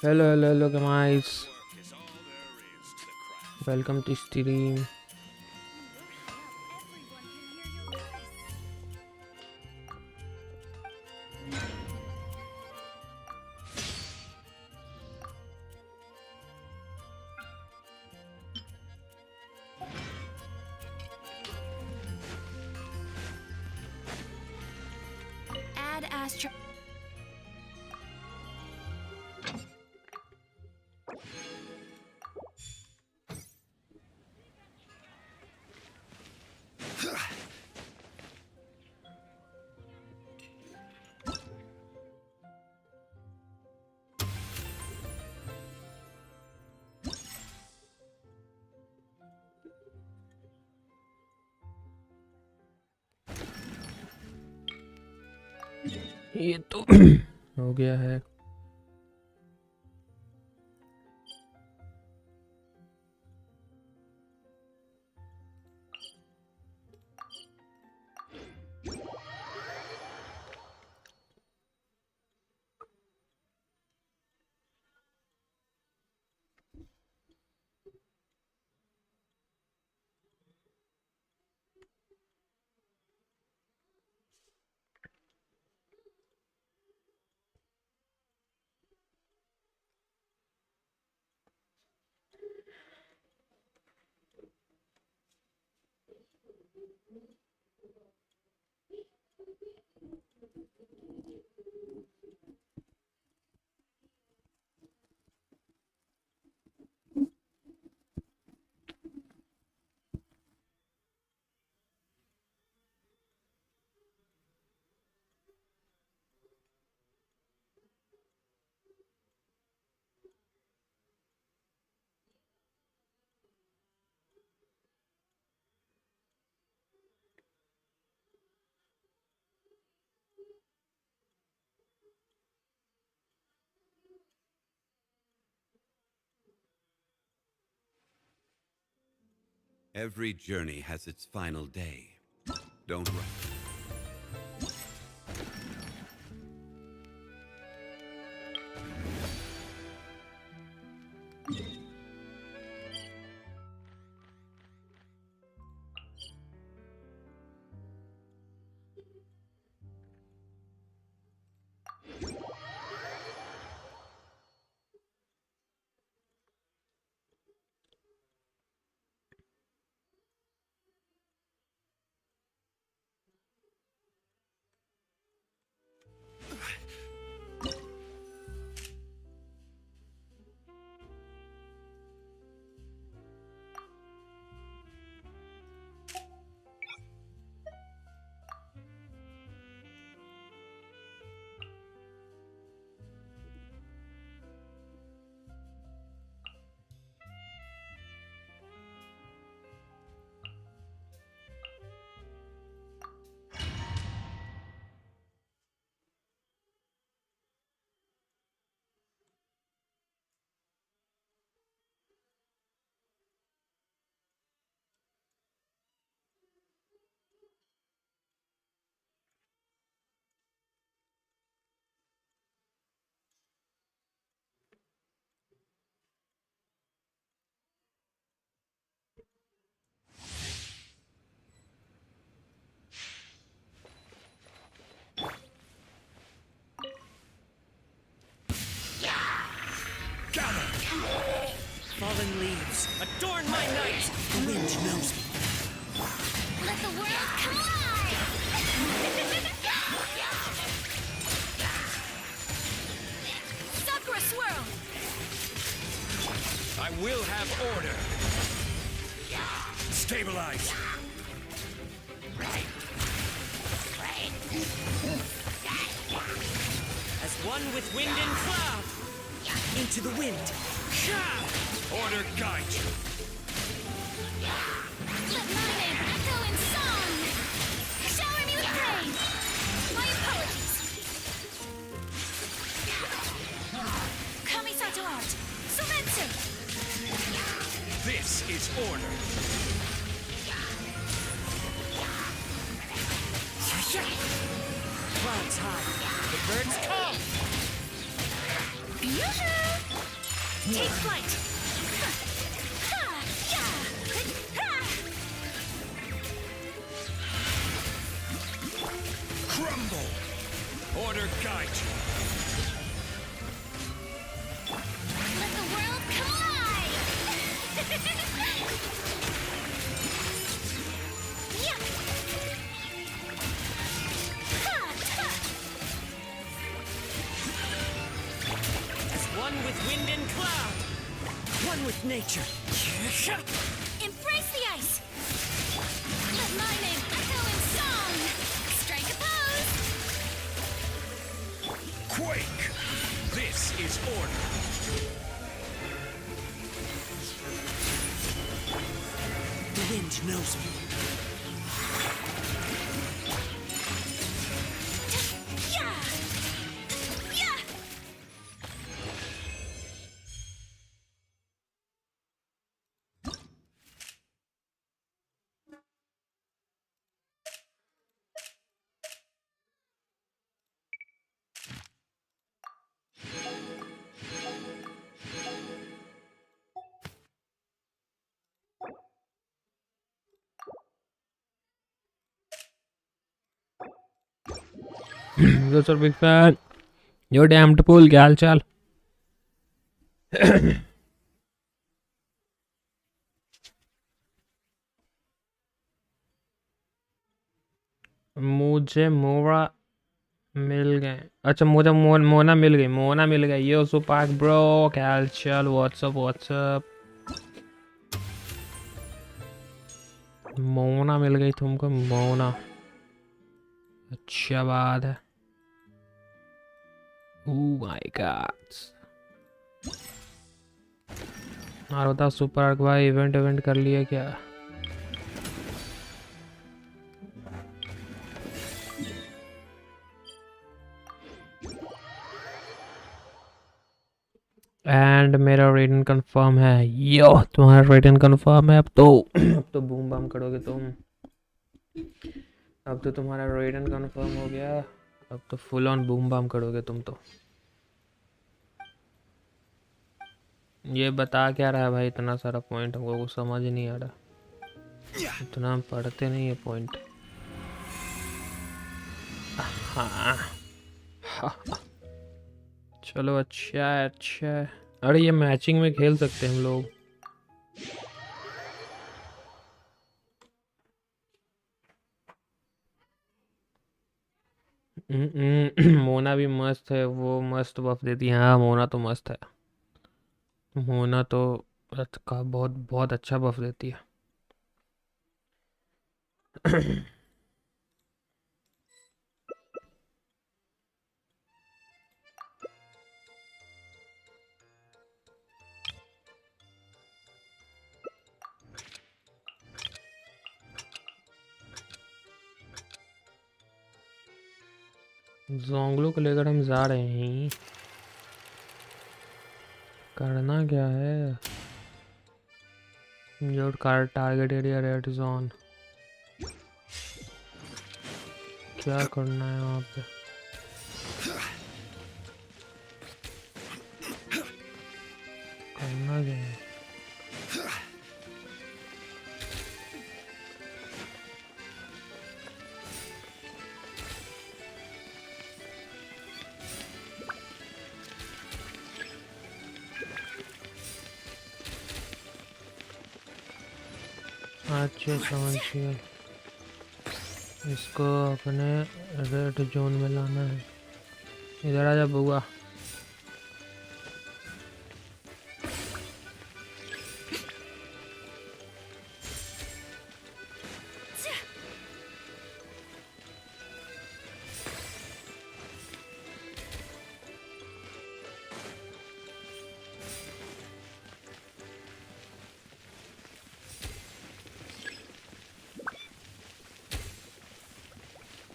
Hello, guys. Welcome to stream. Add Astro. ये तो हो गया है. Every journey has its final day. Don't rush. Fallen leaves, adorn my night! The wind knows me. Let the world come alive! Sakura swirl! I will have order. Stabilize. As one with wind and cloud. Into the wind. Order guide you. Let my name echo in song! Shower me with praise! My apologies! Kamisato art! Sumetsu! This is order. clouds high. The birds come. Yoo-hoo! Take flight. Ha! Yeah! Ha! Crumble. Order guide you. Let the world collide! Yeah! Ha! Ha! As one with wind and cloud. One with nature. Embrace the ice! Let my name echo in song! Strike a pose! Quake. This is order. The wind knows me. Yeah! Yeah! Yo, sir, big fan. Yo, damn pool, क्या हाल चाल? मुझे मोरा मिल गए। अच्छा, मुझे मोना मिल गई। मोना मिल गई। यो सुपाक ब्रो, क्या हाल चाल? WhatsApp WhatsApp. मोना मिल गई तुमको? मोना, अच्छा बात है। Oh my God. और बता सुपर आर्क भाई, इवेंट कर लिया क्या? एंड मेरा रेडन कंफर्म है। यो, तुम्हारा रेडन कंफर्म है अब तो। अब तो बूम बाम करोगे तुम। अब तो तुम्हारा रेडन कंफर्म हो गया। अब तो फुल ऑन बूम बाम करोगे तुम तो। ये बता क्या रहा है भाई? इतना सारा पॉइंट हमको कुछ समझ ही नहीं आ रहा। इतना हम पढ़ते नहीं है पॉइंट। हाँ। चलो अच्छा है, अच्छा है। अरे ये मैचिंग में खेल सकते हैं हम लोग। मोना भी मस्त है, वो मस्त बफ देती है। हाँ, मोना तो मस्त है। मोना तो का बहुत बहुत अच्छा बफ देती है। जोंगलो को लेकर हम जा रहे हैं। करना क्या है? Your car target area red zone. क्या करना है वहाँ पे? करना क्या है? अच्छा समझिए। इसको अपने रेड जोन में लाना है। इधर आ जा बुआ।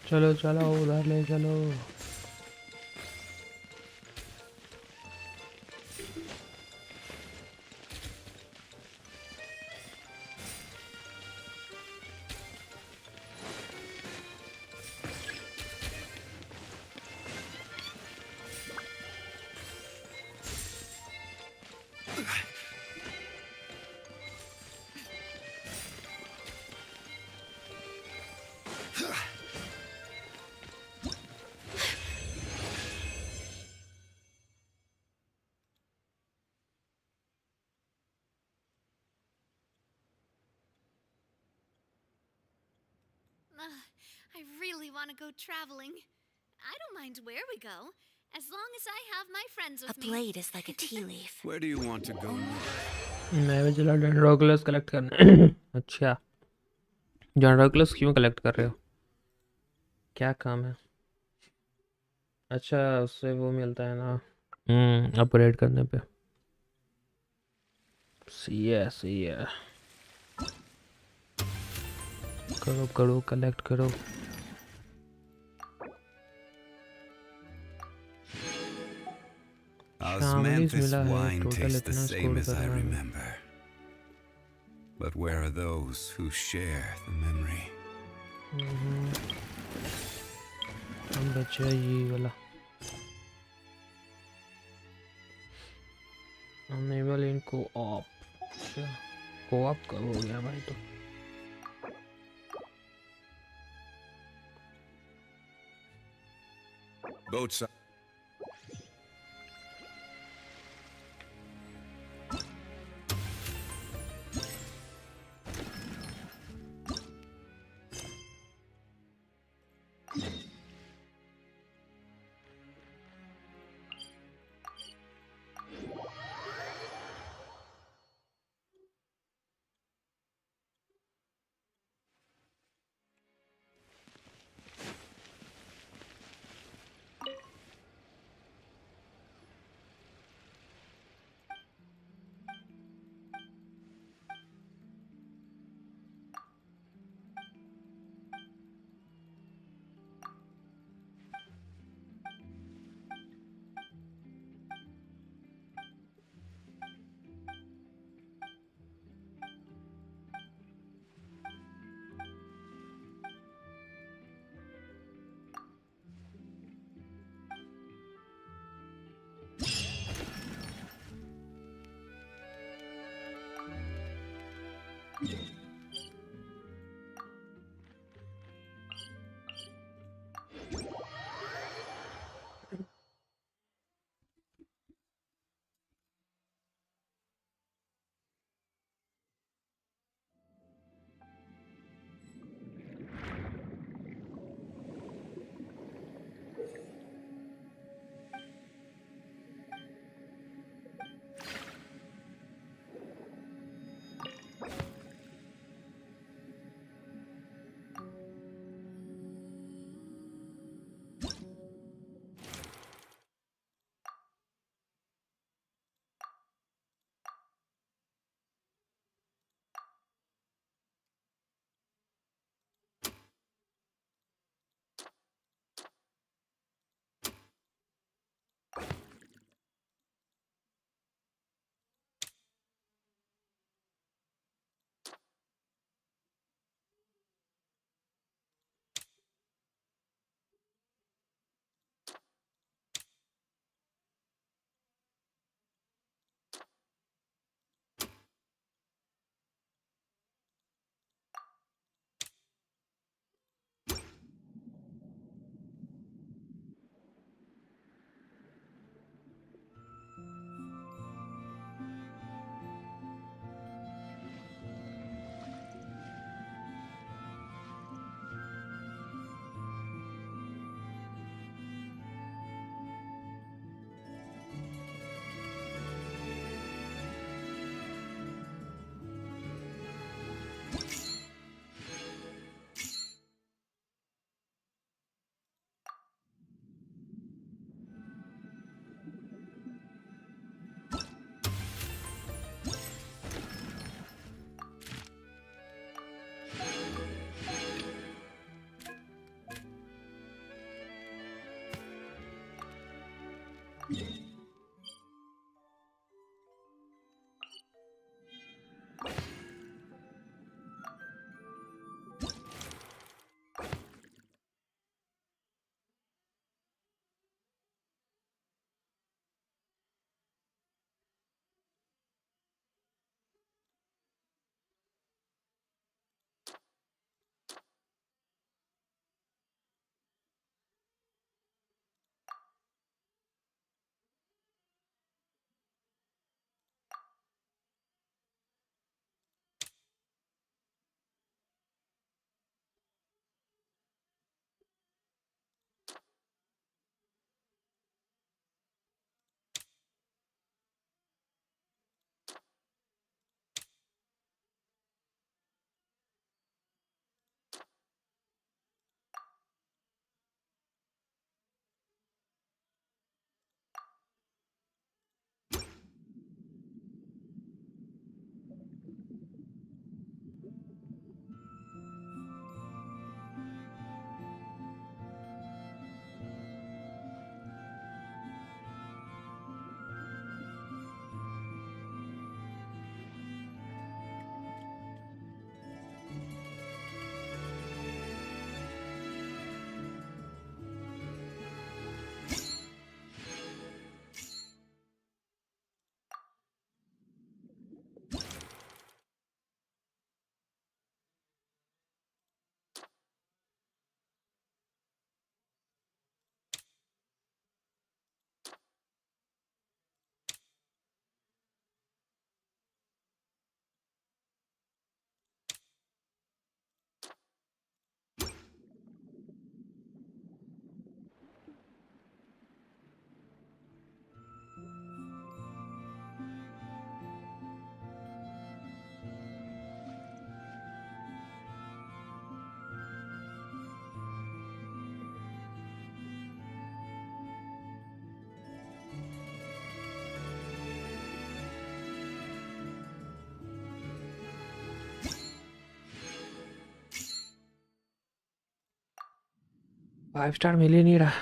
चलो चलो उधर ले चलो। I really want to go traveling. I don't mind where we go, as long as I have my friends with me. A blade is like a tea leaf. Where do you want to go next? मैं भी चला डेंड्रोक्लस collect करने। अच्छा, डेंड्रोक्लस क्यों collect कर रहे हो? क्या काम है? अच्छा, उससे वो मिलता है ना अपग्रेड करने पे। सही है। करो कलेक्ट करो। Families Osmanthus मिला है, wine total tastes the इतना same score as I करना है। remember. But where are those who share the memory? हम बचा ये वाला। Enable in co-op। अच्छा, co-op कब हो गया भाई? तो Both sides. 5 स्टार मिल ही नहीं रहा।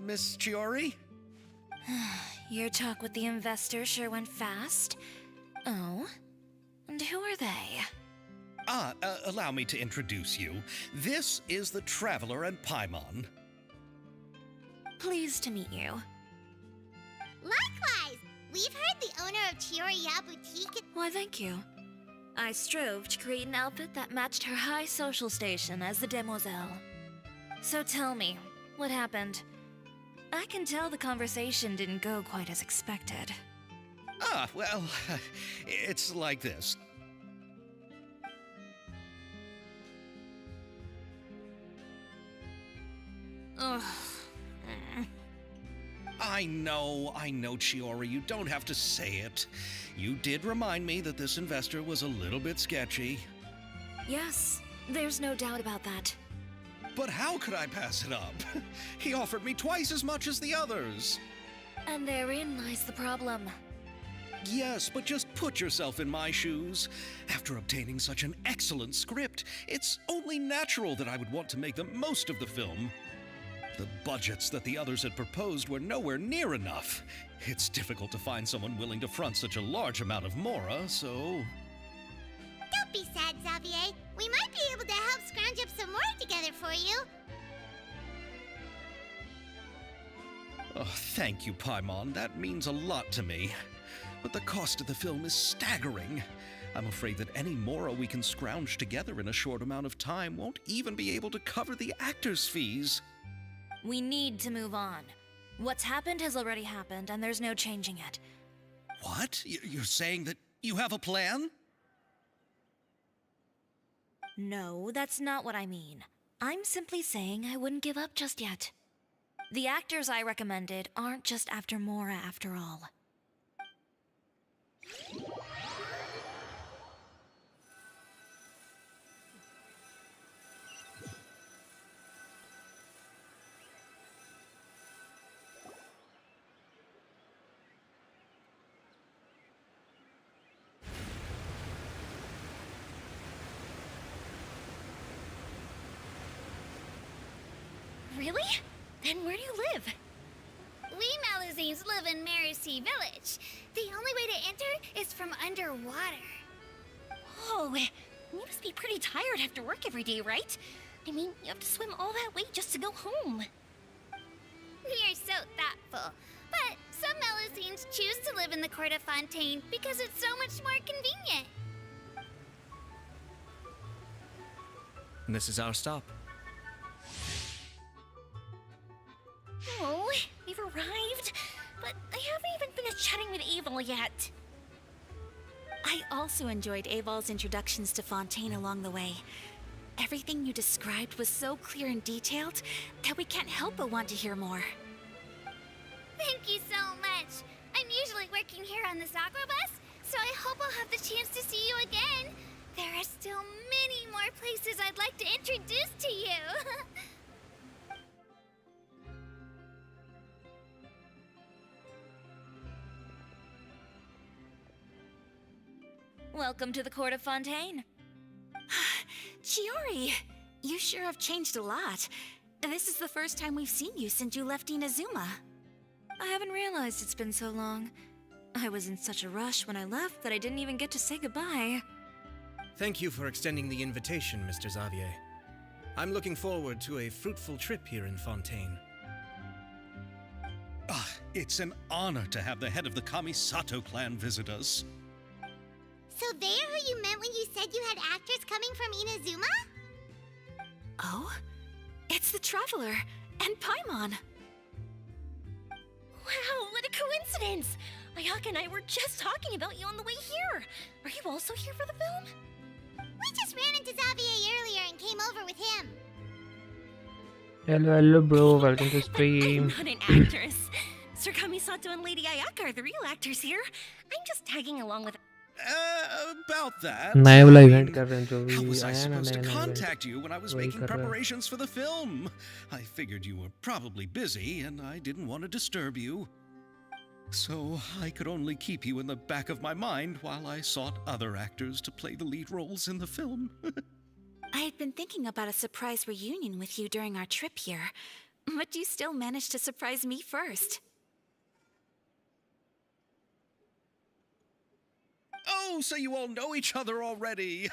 Miss Chiori? Your talk with the investor sure went fast. Oh? And who are they? Allow me to introduce you. This is the Traveler and Paimon. Pleased to meet you. Likewise! We've heard the owner of Chioriya Boutique. Why, thank you. I strove to create an outfit that matched her high social station as the demoiselle. So tell me, what happened? I can tell the conversation didn't go quite as expected. Well, it's like this. Ugh. I know, Chiori, you don't have to say it. You did remind me that this investor was a little bit sketchy. Yes, there's no doubt about that. But how could I pass it up? He offered me twice as much as the others. And therein lies the problem. Yes, but just put yourself in my shoes. After obtaining such an excellent script, it's only natural that I would want to make the most of the film. The budgets that the others had proposed were nowhere near enough. It's difficult to find someone willing to front such a large amount of mora, so... Don't be sad, Xavier. We might be able to help scrounge up some more together for you. Oh, thank you, Paimon. That means a lot to me. But the cost of the film is staggering. I'm afraid that any mora we can scrounge together in a short amount of time won't even be able to cover the actors' fees. We need to move on. What's happened has already happened, and there's no changing it. What? You're saying that you have a plan? No, that's not what I mean. I'm simply saying I wouldn't give up just yet. The actors I recommended aren't just after Mora after all. Really? Then where do you live? We Malazines live in Mercy Village. The only way to enter is from underwater. Oh, you must be pretty tired after work every day, right? I mean, you have to swim all that way just to go home. We are so thoughtful. But some Malazines choose to live in the Court of Fontaine because it's so much more convenient. And this is our stop. Oh, we've arrived, but I haven't even finished chatting with Abel yet. I also enjoyed Abel's introductions to Fontaine along the way. Everything you described was so clear and detailed that we can't help but want to hear more. Thank you so much. I'm usually working here on this aqua bus, so I hope I'll have the chance to see you again. There are still many more places I'd like to introduce to you. Welcome to the Court of Fontaine. Chiori, You sure have changed a lot. This is the first time we've seen you since you left Inazuma. I haven't realized it's been so long. I was in such a rush when I left that I didn't even get to say goodbye. Thank you for extending the invitation, Mr. Xavier. I'm looking forward to a fruitful trip here in Fontaine. Ah, it's an honor to have the head of the Kamisato clan visit us. So they're who you meant when you said you had actors coming from Inazuma? Oh? It's the Traveler and Paimon. Wow, what a coincidence! Ayaka and I were just talking about you on the way here. Are you also here for the film? We just ran into Xavier earlier and came over with him. Hello bro, welcome to I'm stream. not an actress. Sir Kamisato and Lady Ayaka are the real actors here. I'm just tagging along with... About that. नया वाला I event mean, कर रहे हैं जो how भी was I आया ना supposed to नया event. contact you when I was वही making कर रहा है. preparations for the film? I figured you were probably busy, and I didn't want to disturb you. So I could only keep you in the back of my mind while I sought other actors to play the lead roles in the film. I had been thinking about a surprise reunion with you during our trip here, but you still managed to surprise me first. Oh, so you all know each other already.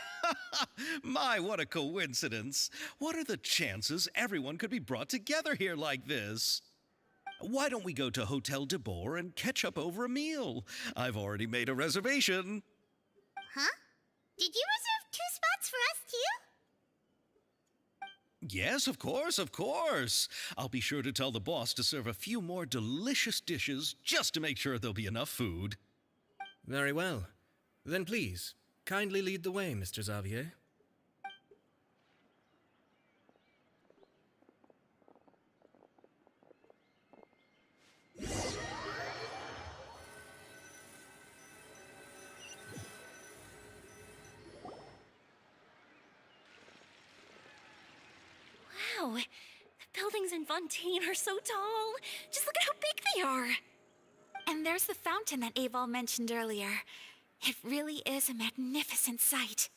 My, what a coincidence. What are the chances everyone could be brought together here like this? Why don't we go to Hotel de Boer and catch up over a meal? I've already made a reservation. Huh? Did you reserve 2 spots for us too? Yes, of course, of course. I'll be sure to tell the boss to serve a few more delicious dishes just to make sure there'll be enough food. Very well. Then please, kindly lead the way, Mr. Xavier. Wow, the buildings in Fontaine are so tall. Just look at how big they are. And there's the fountain that Aval mentioned earlier. It really is a magnificent sight.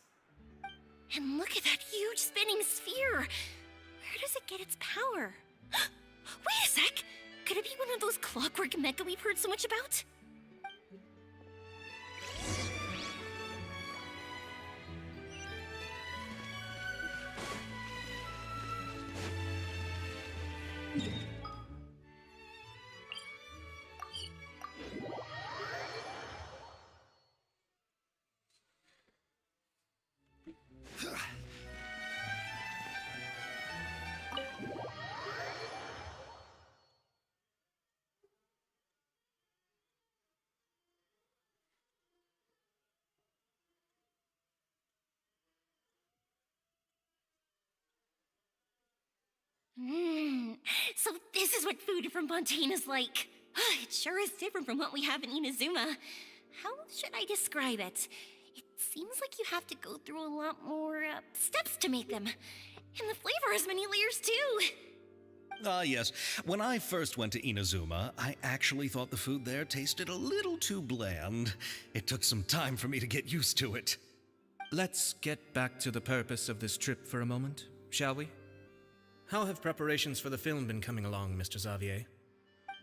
And look at that huge spinning sphere. Where does it get its power? Wait a sec! Could it be one of those clockwork mecha we've heard so much about? So this is what food from Fontaine is like. It sure is different from what we have in Inazuma. How should I describe it? It seems like you have to go through a lot more steps to make them. And the flavor has many layers too. Yes. When I first went to Inazuma, I actually thought the food there tasted a little too bland. It took some time for me to get used to it. Let's get back to the purpose of this trip for a moment, shall we? How have preparations for the film been coming along, Mr. Xavier?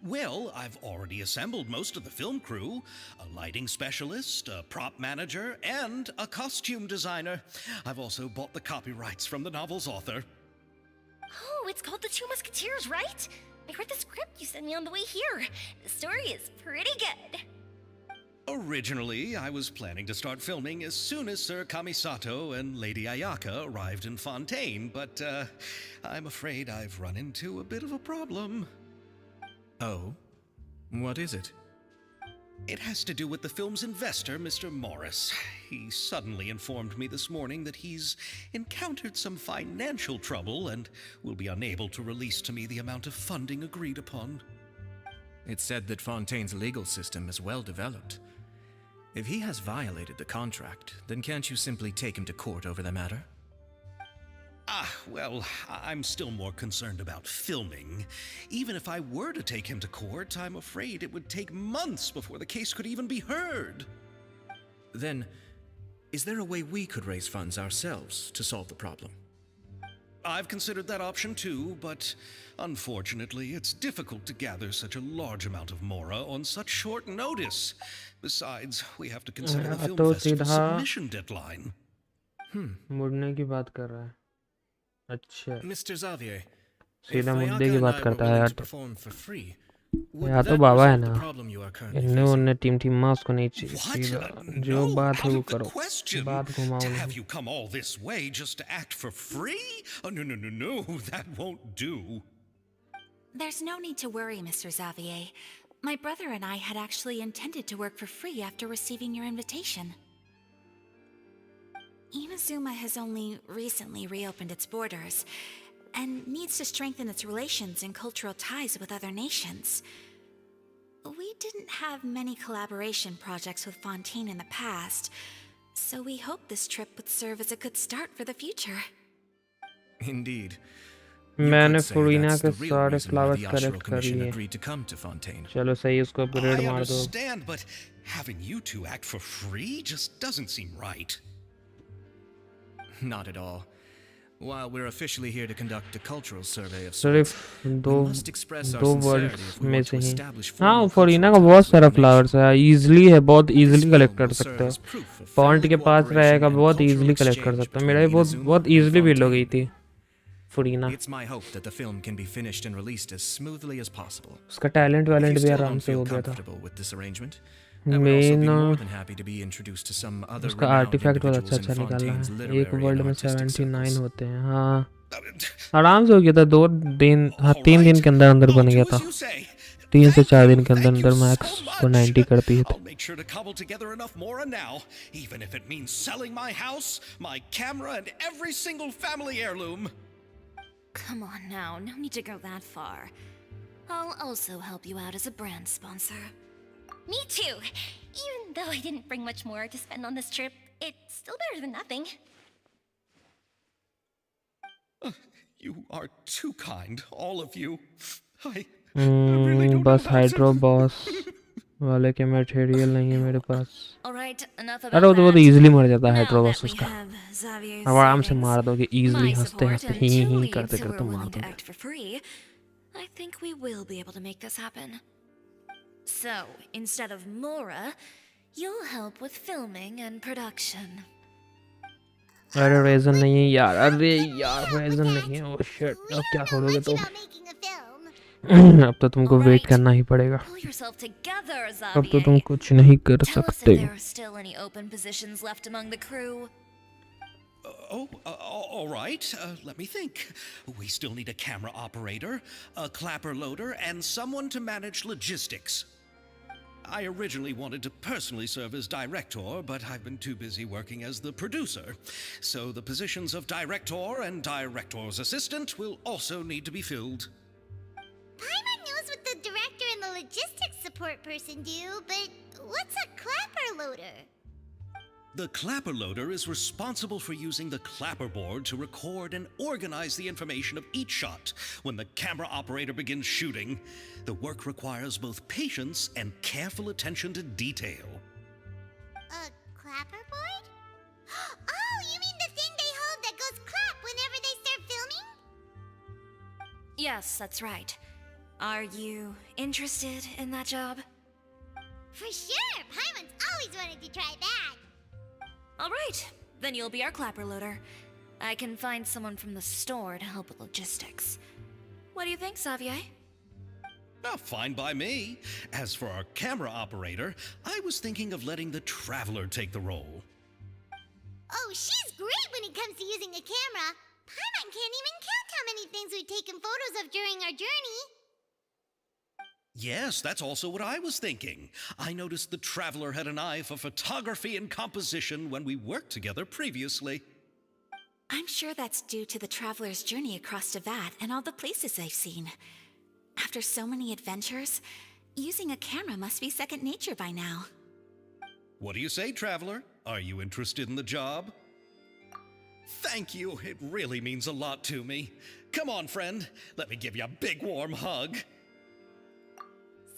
Well, I've already assembled most of the film crew, a lighting specialist, a prop manager, and a costume designer. I've also bought the copyrights from the novel's author. Oh, it's called The Two Musketeers, right? I read the script you sent me on the way here. The story is pretty good. Originally, I was planning to start filming as soon as Sir Kamisato and Lady Ayaka arrived in Fontaine, but I'm afraid I've run into a bit of a problem. Oh? What is it? It has to do with the film's investor, Mr. Morris. He suddenly informed me this morning that he's encountered some financial trouble and will be unable to release to me the amount of funding agreed upon. It's said that Fontaine's legal system is well developed. If he has violated the contract, then can't you simply take him to court over the matter? Well, I'm still more concerned about filming. Even if I were to take him to court, I'm afraid it would take months before the case could even be heard. Then, is there a way we could raise funds ourselves to solve the problem? I've considered that option too, but unfortunately, it's difficult to gather such a large amount of Mora on such short notice. Besides, we have to consider the film तो festival सीधा submission deadline. मुड़ने की बात कर रहा है. अच्छा, Mr. Xavier, if सीधा मुद्दे Ayaka की and बात I were करता है willing यार. to perform for free, would यहाँ तो that बाबा है resolve the ना. problem you are currently इनने facing? उनने टीम मास को नहीं चाहिए. What? सीधा जो No, बात है out वो of the करो. question. बात घुमाओ To नहीं. have you come all this way just to act for free? Oh, no, that won't do. There's no need to worry, Mr. Xavier. My brother and I had actually intended to work for free after receiving your invitation. Inazuma has only recently reopened its borders, and needs to strengthen its relations and cultural ties with other nations. We didn't have many collaboration projects with Fontaine in the past, so we hoped this trip would serve as a good start for the future. Indeed. मैंने You could say फुरीना that's के the real सारे reason why flowers the collect Ashura कर Commission लिए. agreed to come to Fontaine. चलो सही, उसको upgrade I मार दो. understand, but having you two act for free just doesn't seem right. Not at all. While we're officially here to conduct a cultural survey of सिर्फ sorts, दो we must express our दो sincerity words if we में want से to he. establish हाँ, formal फॉरीना का cultural बहुत ties सारा with the flowers nation. है. इजीली है, बहुत This easily film collect will कर सकते serve हो. as proof of point friendly के पास cooperation रहेगा, and बहुत cultural इजीली कलेक्ट कर exchange सकता है. मेरा भी between बहुत Inazuma बहुत and इजीली बिल्ड हो गई Fontaine. थी फुरीना. It's my hope that the film can be finished and released as smoothly as possible. उसका टैलेंट If वैलेंट you भी still आराम don't से feel हो गया था. comfortable with this arrangement, I would also be more than happy to be introduced to some other उसका renowned artefact बहुत individuals अच्छा in निकाला Fontaine's है. literary एक and वर्ल्ड में artistic 79 circles. होते हैं. हाँ, आराम से हो गया था. 2 दिन, हाँ 3 दिन के अंदर अंदर बन गया था. 3 से 4 दिन के अंदर अंदर मैक्स को 90 कर दिए थे. I'll make sure to cobble together enough Mora now, even if it means selling my house, my camera, and every single family heirloom. Come on now, no need to go that far. I'll also help you out as a brand sponsor. Me too. Even though I didn't bring much more to spend on this trip, it's still better than nothing. You are too kind, all of you. I really don't know बस how hydro to... boss वाले के material नहीं है मेरे पास. All right, enough अरे about वो तो बहुत that. इजीली मर जाता है Now hydro that boss we उसका. have Xavier's अब आराम से savings, मार दोगे इजीली, my हंसते support, हंसते and ही 2 ही leads करते who are करते मार willing to दोगे. act for free, I think we will be able to make this happen. So, instead of Mora, you'll help with filming and production. अरे raisin नहीं है यार. अरे यार रेजन नहीं है. ओह शिट, अब क्या करोगे तुम? About making a film. अब तो तुमको वेट Alright. करना ही पड़ेगा. Pull yourself together, अब तो तुम Xavier. कुछ नहीं कर Tell us if सकते. there are still any open positions left among the crew. All right. Let me think. We still need a camera operator, a clapper loader, and someone to manage logistics. I originally wanted to personally serve as director, but I've been too busy working as the producer. So the positions of director and director's assistant will also need to be filled. Paimon knows what the director and the logistics support person do, but what's a clapper loader? The clapper loader is responsible for using the clapper board to record and organize the information of each shot when the camera operator begins shooting. The work requires both patience and careful attention to detail. A clapper board? Oh, you mean the thing they hold that goes clap whenever they start filming? Yes, that's right. Are you interested in that job? For sure! Paimon's always wanted to try that. All right, then you'll be our clapper loader. I can find someone from the store to help with logistics. What do you think, Xavier? Oh, fine by me. As for our camera operator, I was thinking of letting the Traveler take the role. Oh, she's great when it comes to using a camera. Paimon can't even count how many things we've taken photos of during our journey. Yes, that's also what I was thinking. I noticed the Traveler had an eye for photography and composition when we worked together previously. I'm sure that's due to the traveler's journey across Teyvat and all the places they've seen. After so many adventures, using a camera must be second nature by now. What do you say, Traveler? Are you interested in the job? Thank you. It really means a lot to me. Come on, friend. Let me give you a big warm hug.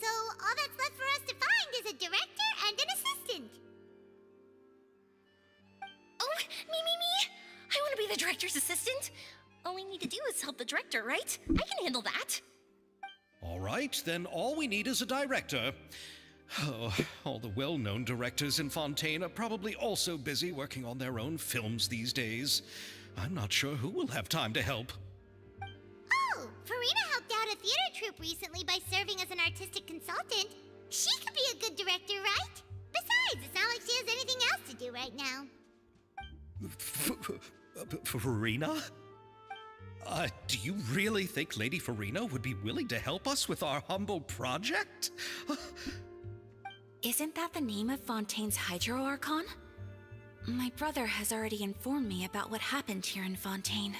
So all that's left for us to find is a director and an assistant. Oh, me! I want to be the director's assistant. All we need to do is help the director, right? I can handle that. All right, then all we need is a director. Oh, all the well-known directors in Fontaine are probably also busy working on their own films these days. I'm not sure who will have time to help. Oh, Farina helped out a theater troupe recently by serving as an artistic consultant. She could be a good director, right? Besides, it's not like she has anything else to do right now. Farina? Do you really think Lady Farina would be willing to help us with our humble project? Isn't that the name of Fontaine's Hydro Archon? My brother has already informed me about what happened here in Fontaine.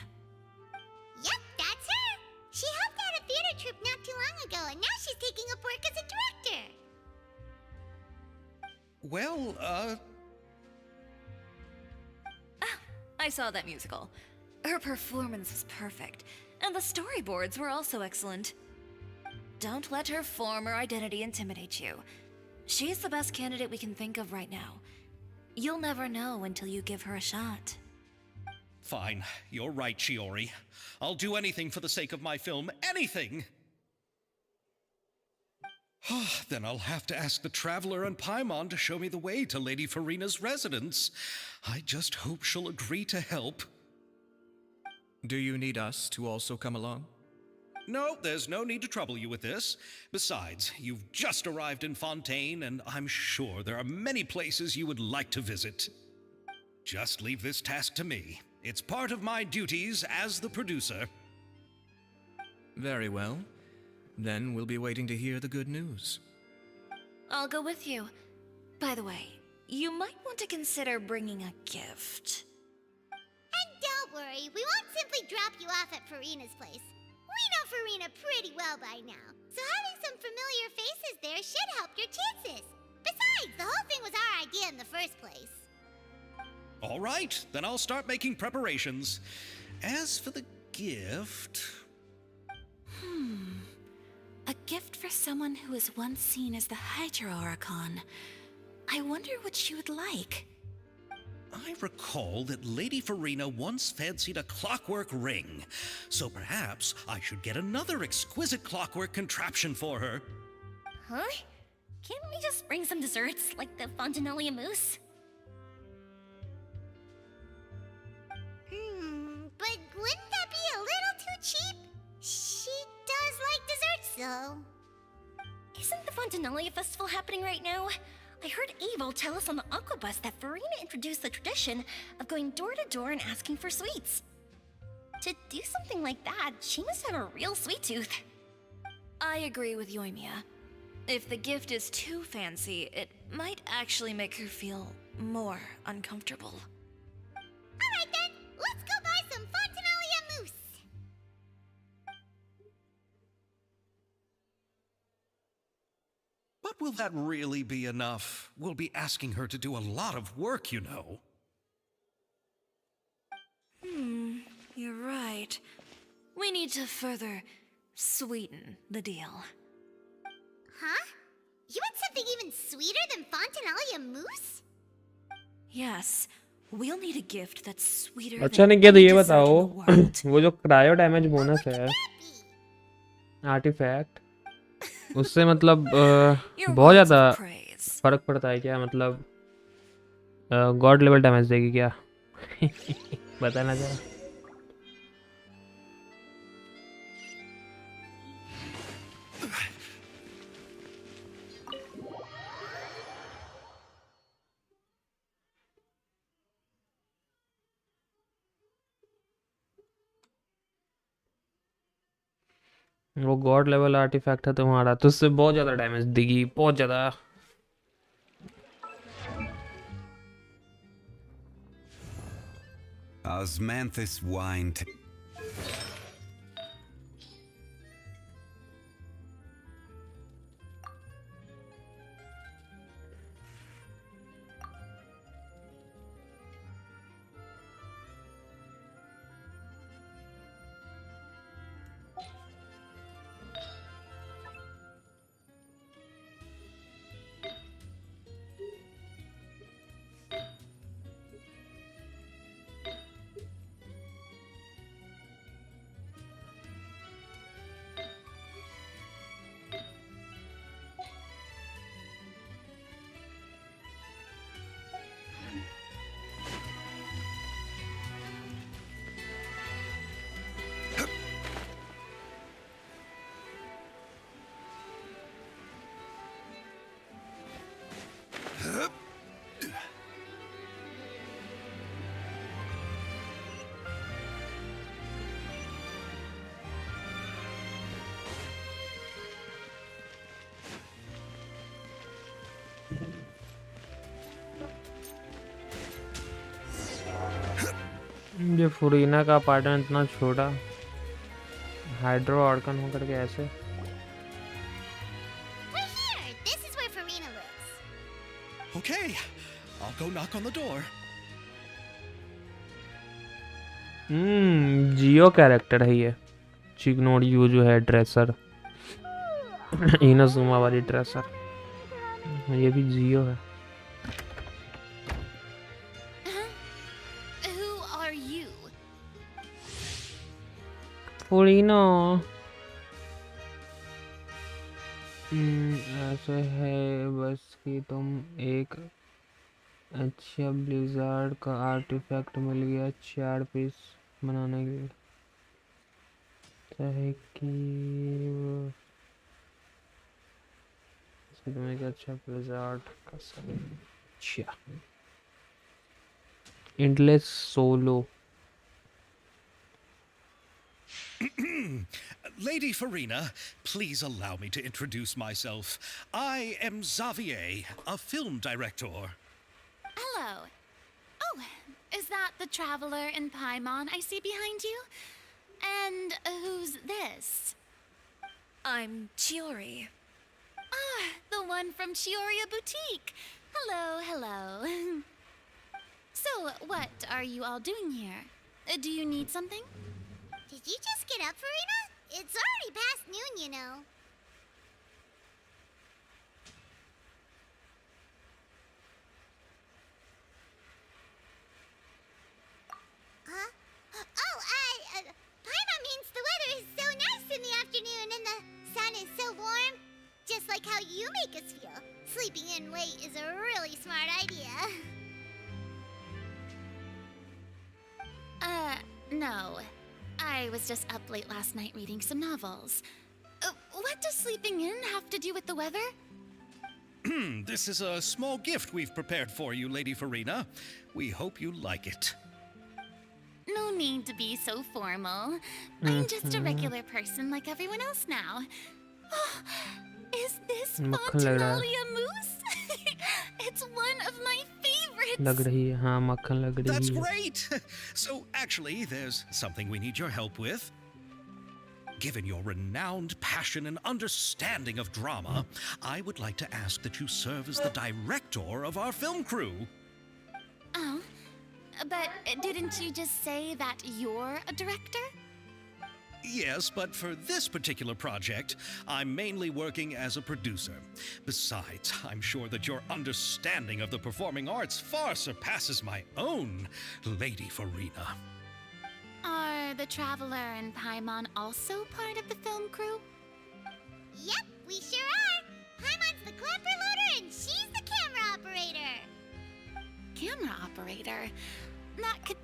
Yep, that's her. She helped out a theater troupe not too long ago, and now she's taking up work as a director. Well, I saw that musical. Her performance was perfect, and the storyboards were also excellent. Don't let her former identity intimidate you. She's the best candidate we can think of right now. You'll never know until you give her a shot. fine. You're right, Shiori. I'll do anything for the sake of my film. Anything! Then I'll have to ask the Traveler and Paimon to show me the way to Lady Farina's residence. I just hope she'll agree to help. Do you need us to also come along? No, there's no need to trouble you with this. Besides, you've just arrived in Fontaine, and I'm sure there are many places you would like to visit. Just leave this task to me. It's part of my duties as the producer. Very well. Then we'll be waiting to hear the good news. I'll go with you. By the way, you might want to consider bringing a gift. And don't worry, we won't simply drop you off at Farina's place. We know Farina pretty well by now, so having some familiar faces there should help your chances. Besides, the whole thing was our idea in the first place. All right, then I'll start making preparations. As for the gift... A gift for someone who was once seen as the Hydro Archon. I wonder what she would like. I recall that Lady Farina once fancied a clockwork ring, so perhaps I should get another exquisite clockwork contraption for her. Huh? Can't we just bring some desserts, like the Fontinalia mousse? But wouldn't that be a little too cheap? She does like desserts, though. Isn't the Fontinalia festival happening right now? I heard Abel tell us on the Aquabus that Farina introduced the tradition of going door to door and asking for sweets. To do something like that, she must have a real sweet tooth. I agree with Yoimiya. If the gift is too fancy, it might actually make her feel more uncomfortable. Alright then, let's go buy some Fontinalia mousse. But will that really be enough? We'll be asking her to do a lot of work, you know. You're right. We need to further sweeten the deal. Huh? You want something even sweeter than Fontinalia mousse? Yes, we'll need a gift that's sweeter अच्छा than Nikiya तो any ये dessert in बताओ the world. वो जो cryo damage bonus है Happy. Artefact उससे मतलब Your बहुत words ज़्यादा of praise. फर्क पड़ता है क्या मतलब गॉड लेवल डैमेज देगी क्या बताना जरा वो गॉड लेवल आर्टिफैक्ट है तुम्हारा तो उससे बहुत ज़्यादा डैमेज देगी बहुत ज़्यादा Osmanthus wine. ये फुरीना का अपार्टमेंट इतना छोटा, हाइड्रो ऑर्गन होकर के ऐसे। We're here! This is where Farina lives. Okay, I'll go knock on the door. Jio character है ये, चिग्नोड यू जो है ड्रेसर, इनाजुमा वाली ड्रेसर, ये भी जियो है। Who are you? फुरीना ऐसे है बस कि तुम एक अच्छा ब्लिजार्ड का आर्टिफैक्ट मिल गया 4 पीस बनाने के लिए, चाहे कि तुम एक अच्छा ब्लिजार्ड का अच्छा endless solo. Lady Farina, please allow me to introduce myself. I am Xavier, a film director. Hello. Oh, is that the traveler in Paimon I see behind you? And who's this? I'm Chiori. Ah, the one from Chioria Boutique. Hello, hello. So, what are you all doing here? Do you need something? Did you just get up, Farina? It's already past noon, you know. Huh? Oh, Paimon means the weather is so nice in the afternoon and the sun is so warm. Just like how you make us feel. Sleeping in late is a really smart idea. No. I was just up late last night reading some novels. What does sleeping in have to do with the weather? This is a small gift we've prepared for you, Lady Farina. We hope you like it. No need to be so formal. I'm just a regular person like everyone else now. Oh, is this मक्खन लग रहा है। Fontinalia mousse? It's one of my favorites. लग रही है, हाँ मक्खन लग रही That's है। great! So, actually, there's something we need your help with. Given your renowned passion and understanding of drama, I would like to ask that you serve as the director of our film crew. Oh, but didn't you just say that you're a director? Yes, but for this particular project, I'm mainly working as a producer. Besides, I'm sure that your understanding of the performing arts far surpasses my own, Lady Farina. Are the Traveler and Paimon also part of the film crew? Yep, we sure are. Paimon's the clapper loader and she's the camera operator. Camera operator? That could...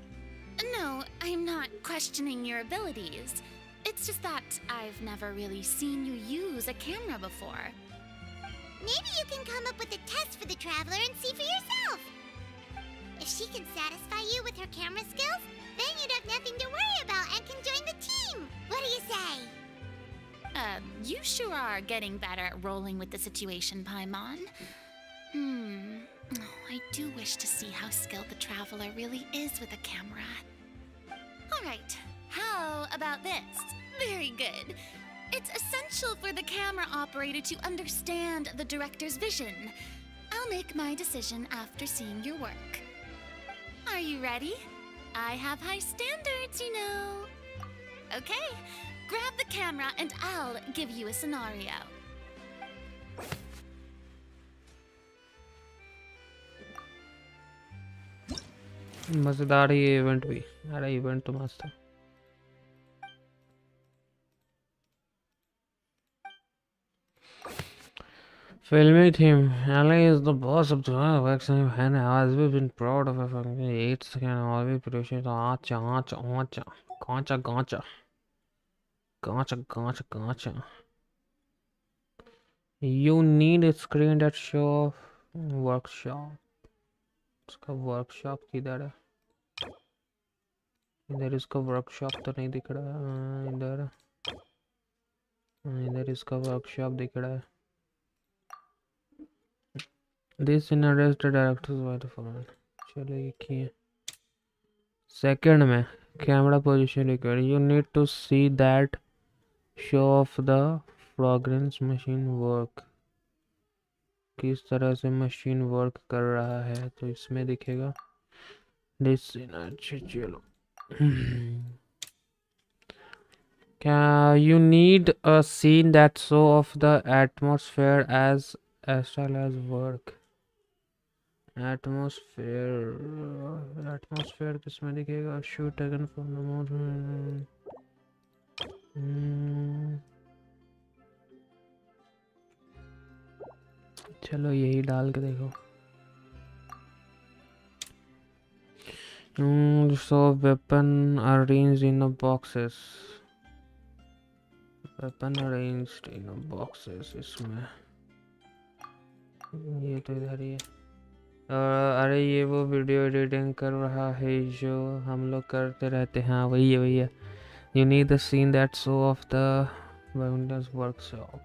No, I'm not questioning your abilities. It's just that I've never really seen you use a camera before. Maybe you can come up with a test for the Traveler and see for yourself. If she can satisfy you with her camera skills, then you'd have nothing to worry about and can join the team. What do you say? You sure are getting better at rolling with the situation, Paimon. I do wish to see how skilled the Traveler really is with a camera. Alright, how about this? Very good. It's essential for the camera operator to understand the director's vision. I'll make my decision after seeing your work. Are you ready? I have high standards, you know. Okay, grab the camera and I'll give you a scenario. मजेदार ये event भी, अरे event तो मस्त है। Filmy theme. LA is the boss of the works and has always been proud of it. 8 second always appreciate gotcha. You need a screen that show workshop. उसका workshop किधर है? इधर इसका वर्कशॉप तो नहीं दिख रहा है। इधर इसका वर्कशॉप दिख रहा है। This in arrest the directors by the phone. चलो ये किए सेकंड में camera position required, you need to see that show of the fragrance machine work, किस तरह से मशीन वर्क कर रहा है तो इसमें दिखेगा। दिस अच्छा चलो क्या you need a scene that show of the atmosphere as well as work। Atmosphere किसमें दिखेगा, shoot taken from the moon. चलो यही डाल के देखो। So weapon arranged in the boxes, weapon arranged in the boxes, इसमें ये तो इधर ही है। अरे ये वो वीडियो एडिटिंग कर रहा है जो हम लोग करते रहते हैं। हाँ वही है। You need the seen that show of the Windows workshop.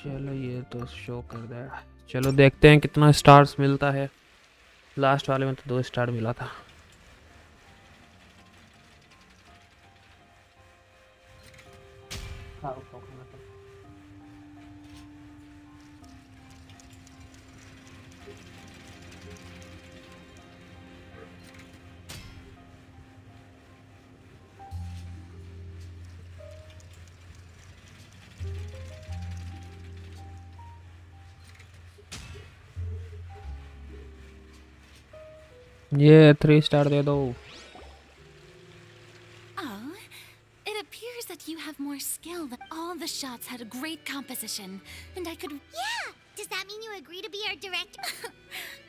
चलो ये तो शो कर दे। चलो देखते हैं कितना स्टार्स मिलता है। लास्ट वाले में तो 2 स्टार मिला था। ये 3 स्टार दे दो। Oh, it appears that you have more skill than all the shots had a great composition, and I could. Yeah! Does that mean you agree to be our director?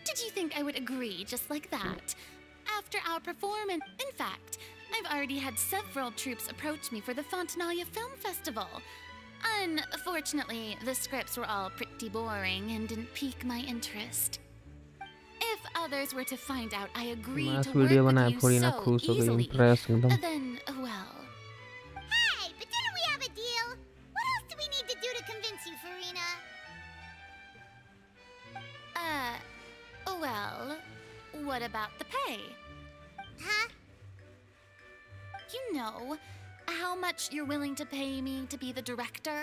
Did you think I would agree just like that? After our performance, in fact, I've already had several troops approach me for the Fontanalia Film Festival. Unfortunately, the scripts were all pretty boring and didn't pique my interest. If others were to find out I agreed to work with you so easily, then, well... Hey, but didn't we have a deal? What else do we need to do to convince you, Farina? Well, what about the pay? Huh? You know how much you're willing to pay me to be the director?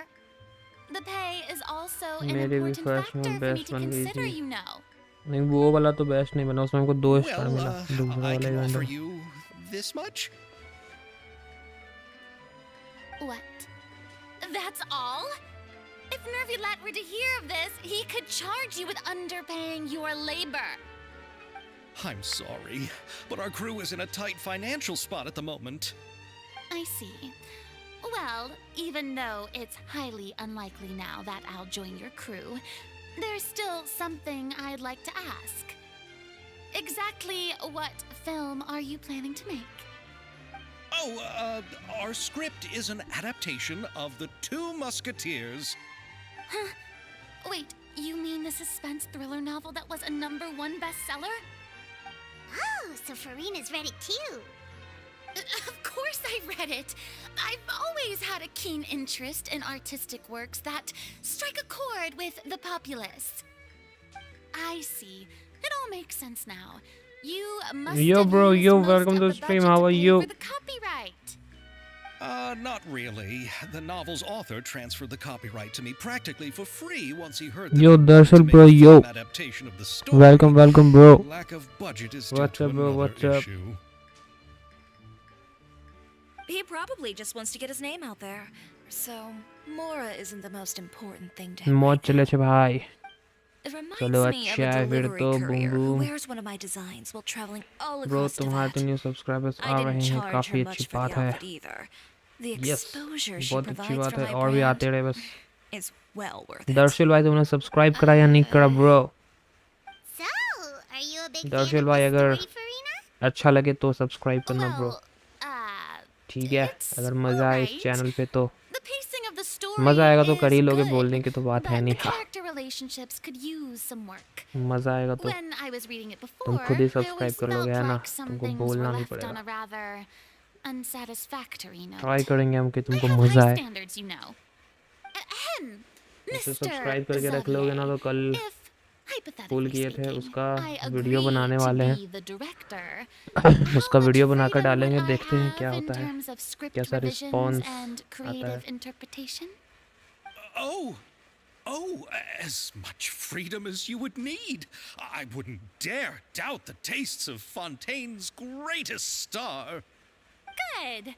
The pay is also an important factor for me to consider, you know. नहीं वो वाला तो best नहीं बना, उसमें हमको 2 star Well, मिला। दूसरा I वाला can इवेंट offer में। you this much. What? That's all? If Nervilat were to hear of this, he could charge you with underpaying your labor. I'm sorry, but our crew is in a tight financial spot at the moment. I see. Well, even though it's highly unlikely now that I'll join your crew, there's still something I'd like to ask. Exactly what film are you planning to make? Oh, our script is an adaptation of The Two Musketeers. Huh? Wait, you mean the suspense thriller novel that was a #1 bestseller? Oh, so Farina's read it too. Of course I read it. I've always had a keen interest in artistic works that strike a chord with the populace. I see. It all makes sense now. You must Yo have bro, used yo, most welcome of to the the stream. budget How to are pay you? for the copyright. Not really. The novel's author transferred the copyright to me practically for free once he heard that Yo, I wanted Darshil to make bro, a yo. film adaptation of the story. Welcome bro। Lack of budget is due What's to up, bro? another What's up? issue. He probably just wants to get his name out there. So, Mora isn't the most important thing to him. मौज right चले now. छे भाई। It reminds चलो me of अच्छा a है फिर delivery तो courier who boom wears one of my designs while traveling all bro across तुम्हारे तो Teyvat. न्यू सब्सक्राइबर्स I आ didn't रहे हैं, charge काफी her अच्छी much for बात the है। outfit either. The yes exposure she बहुत अच्छी provides बात for है, my और भी brand आते रहे बस। is well worth it. Darsheel भाई तुमने सब्सक्राइब करा या नहीं करा bro? So, are you a big fan Darsheel of भाई the अगर story, Farina? अच्छा लगे तो सब्सक्राइब करना ब्रो। Well, ठीक है, it's अगर मजा आए इस alright. चैनल पे तो The pacing of the story मजा आएगा तो is कर ही लोगे, good, बोलने की तो बात है but नहीं। the character relationships could use some work. मजा आएगा तो When I was reading it before, तुम खुद ही I सब्सक्राइब always कर लोगे, felt है ना? like some तुमको things were बोलना नहीं left on पड़ेगा। a rather unsatisfactory note. Try करेंगे हम कि I तुमको have मजा high आए। standards, you know. Ahem, ऐसे Mr. सब्सक्राइब करके रख लोगे ना तो कल If पुल Hypothetically किए थे speaking, उसका I वीडियो agree बनाने to वाले हैं। be the director. उसका How वीडियो much बनाकर freedom would डालेंगे, I देखते हैं क्या have in होता है, terms of script कैसा revisions रिस्पॉन्स and आता है। creative interpretation? Oh, as much freedom as you would need. I wouldn't dare doubt the tastes of Fontaine's greatest star. Good.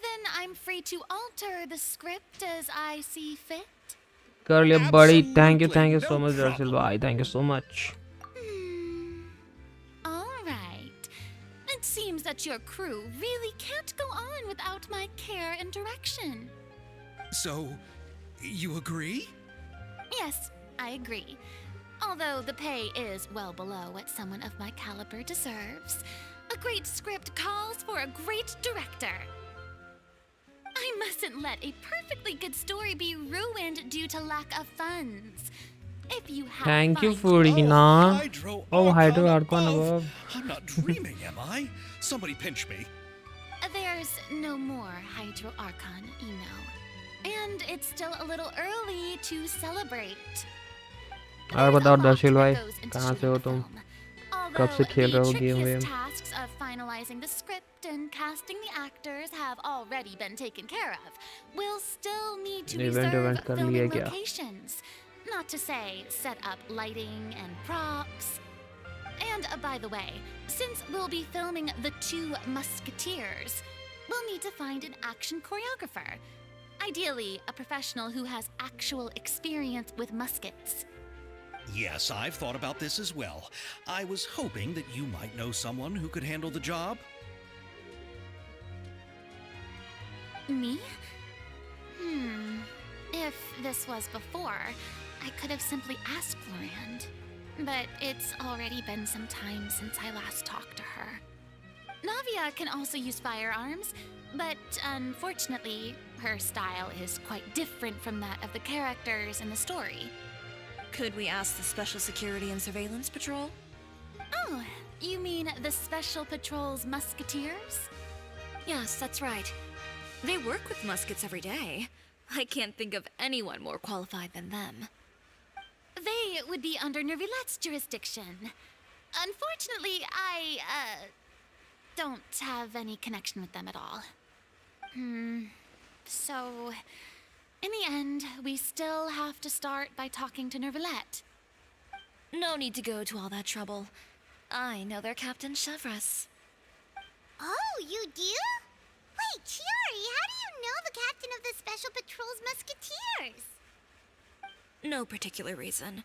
Then I'm free to alter the script as I see fit. कर लिया बड़ी। Thank Absolutely, you so no much दरअसल problem. भाई, thank you so much. All right. It seems that your crew really can't go on without my care and direction. So, you agree? Yes, I agree. Although the pay is well below what someone of my caliber deserves, a great script calls for a great director. I mustn't let a perfectly good story be ruined due to lack of funds. If you have thank you fine फूरीना। Hydro Oh, Hydro Archon Archon above. above. I'm not dreaming, am I? Somebody pinch me. There's no more Hydro Archon, you know. And it's still a little early to celebrate. और बताओ There's a lot Darsheel भाई, that goes into कहाँ से shooting हो a तुम? film. कब से Although खेल रहे the हो गेम trickiest वेम? tasks of finalizing the script and casting the actors have already been taken care of, we'll still need to Event reserve कर लिया filming क्या? locations. Not to say set up lighting and props. And by the way, since we'll be filming the 2 Musketeers, we'll need to find an action choreographer. Ideally, a professional who has actual experience with muskets. Yes, I've thought about this as well. I was hoping that you might know someone who could handle the job. Me? If this was before, I could have simply asked Florand. But it's already been some time since I last talked to her. Navia can also use firearms, but unfortunately, her style is quite different from that of the characters in the story. Could we ask the Special Security and Surveillance Patrol? Oh, you mean the Special Patrol's Musketeers? Yes, that's right. They work with muskets every day. I can't think of anyone more qualified than them. They would be under Nervilette's jurisdiction. Unfortunately, I don't have any connection with them at all. So, in the end, we still have to start by talking to Nervilette. No need to go to all that trouble. I know their Captain Chevres. Oh, you do? Wait, Chiari, how do you know the captain of the Special Patrol's Musketeers? No particular reason.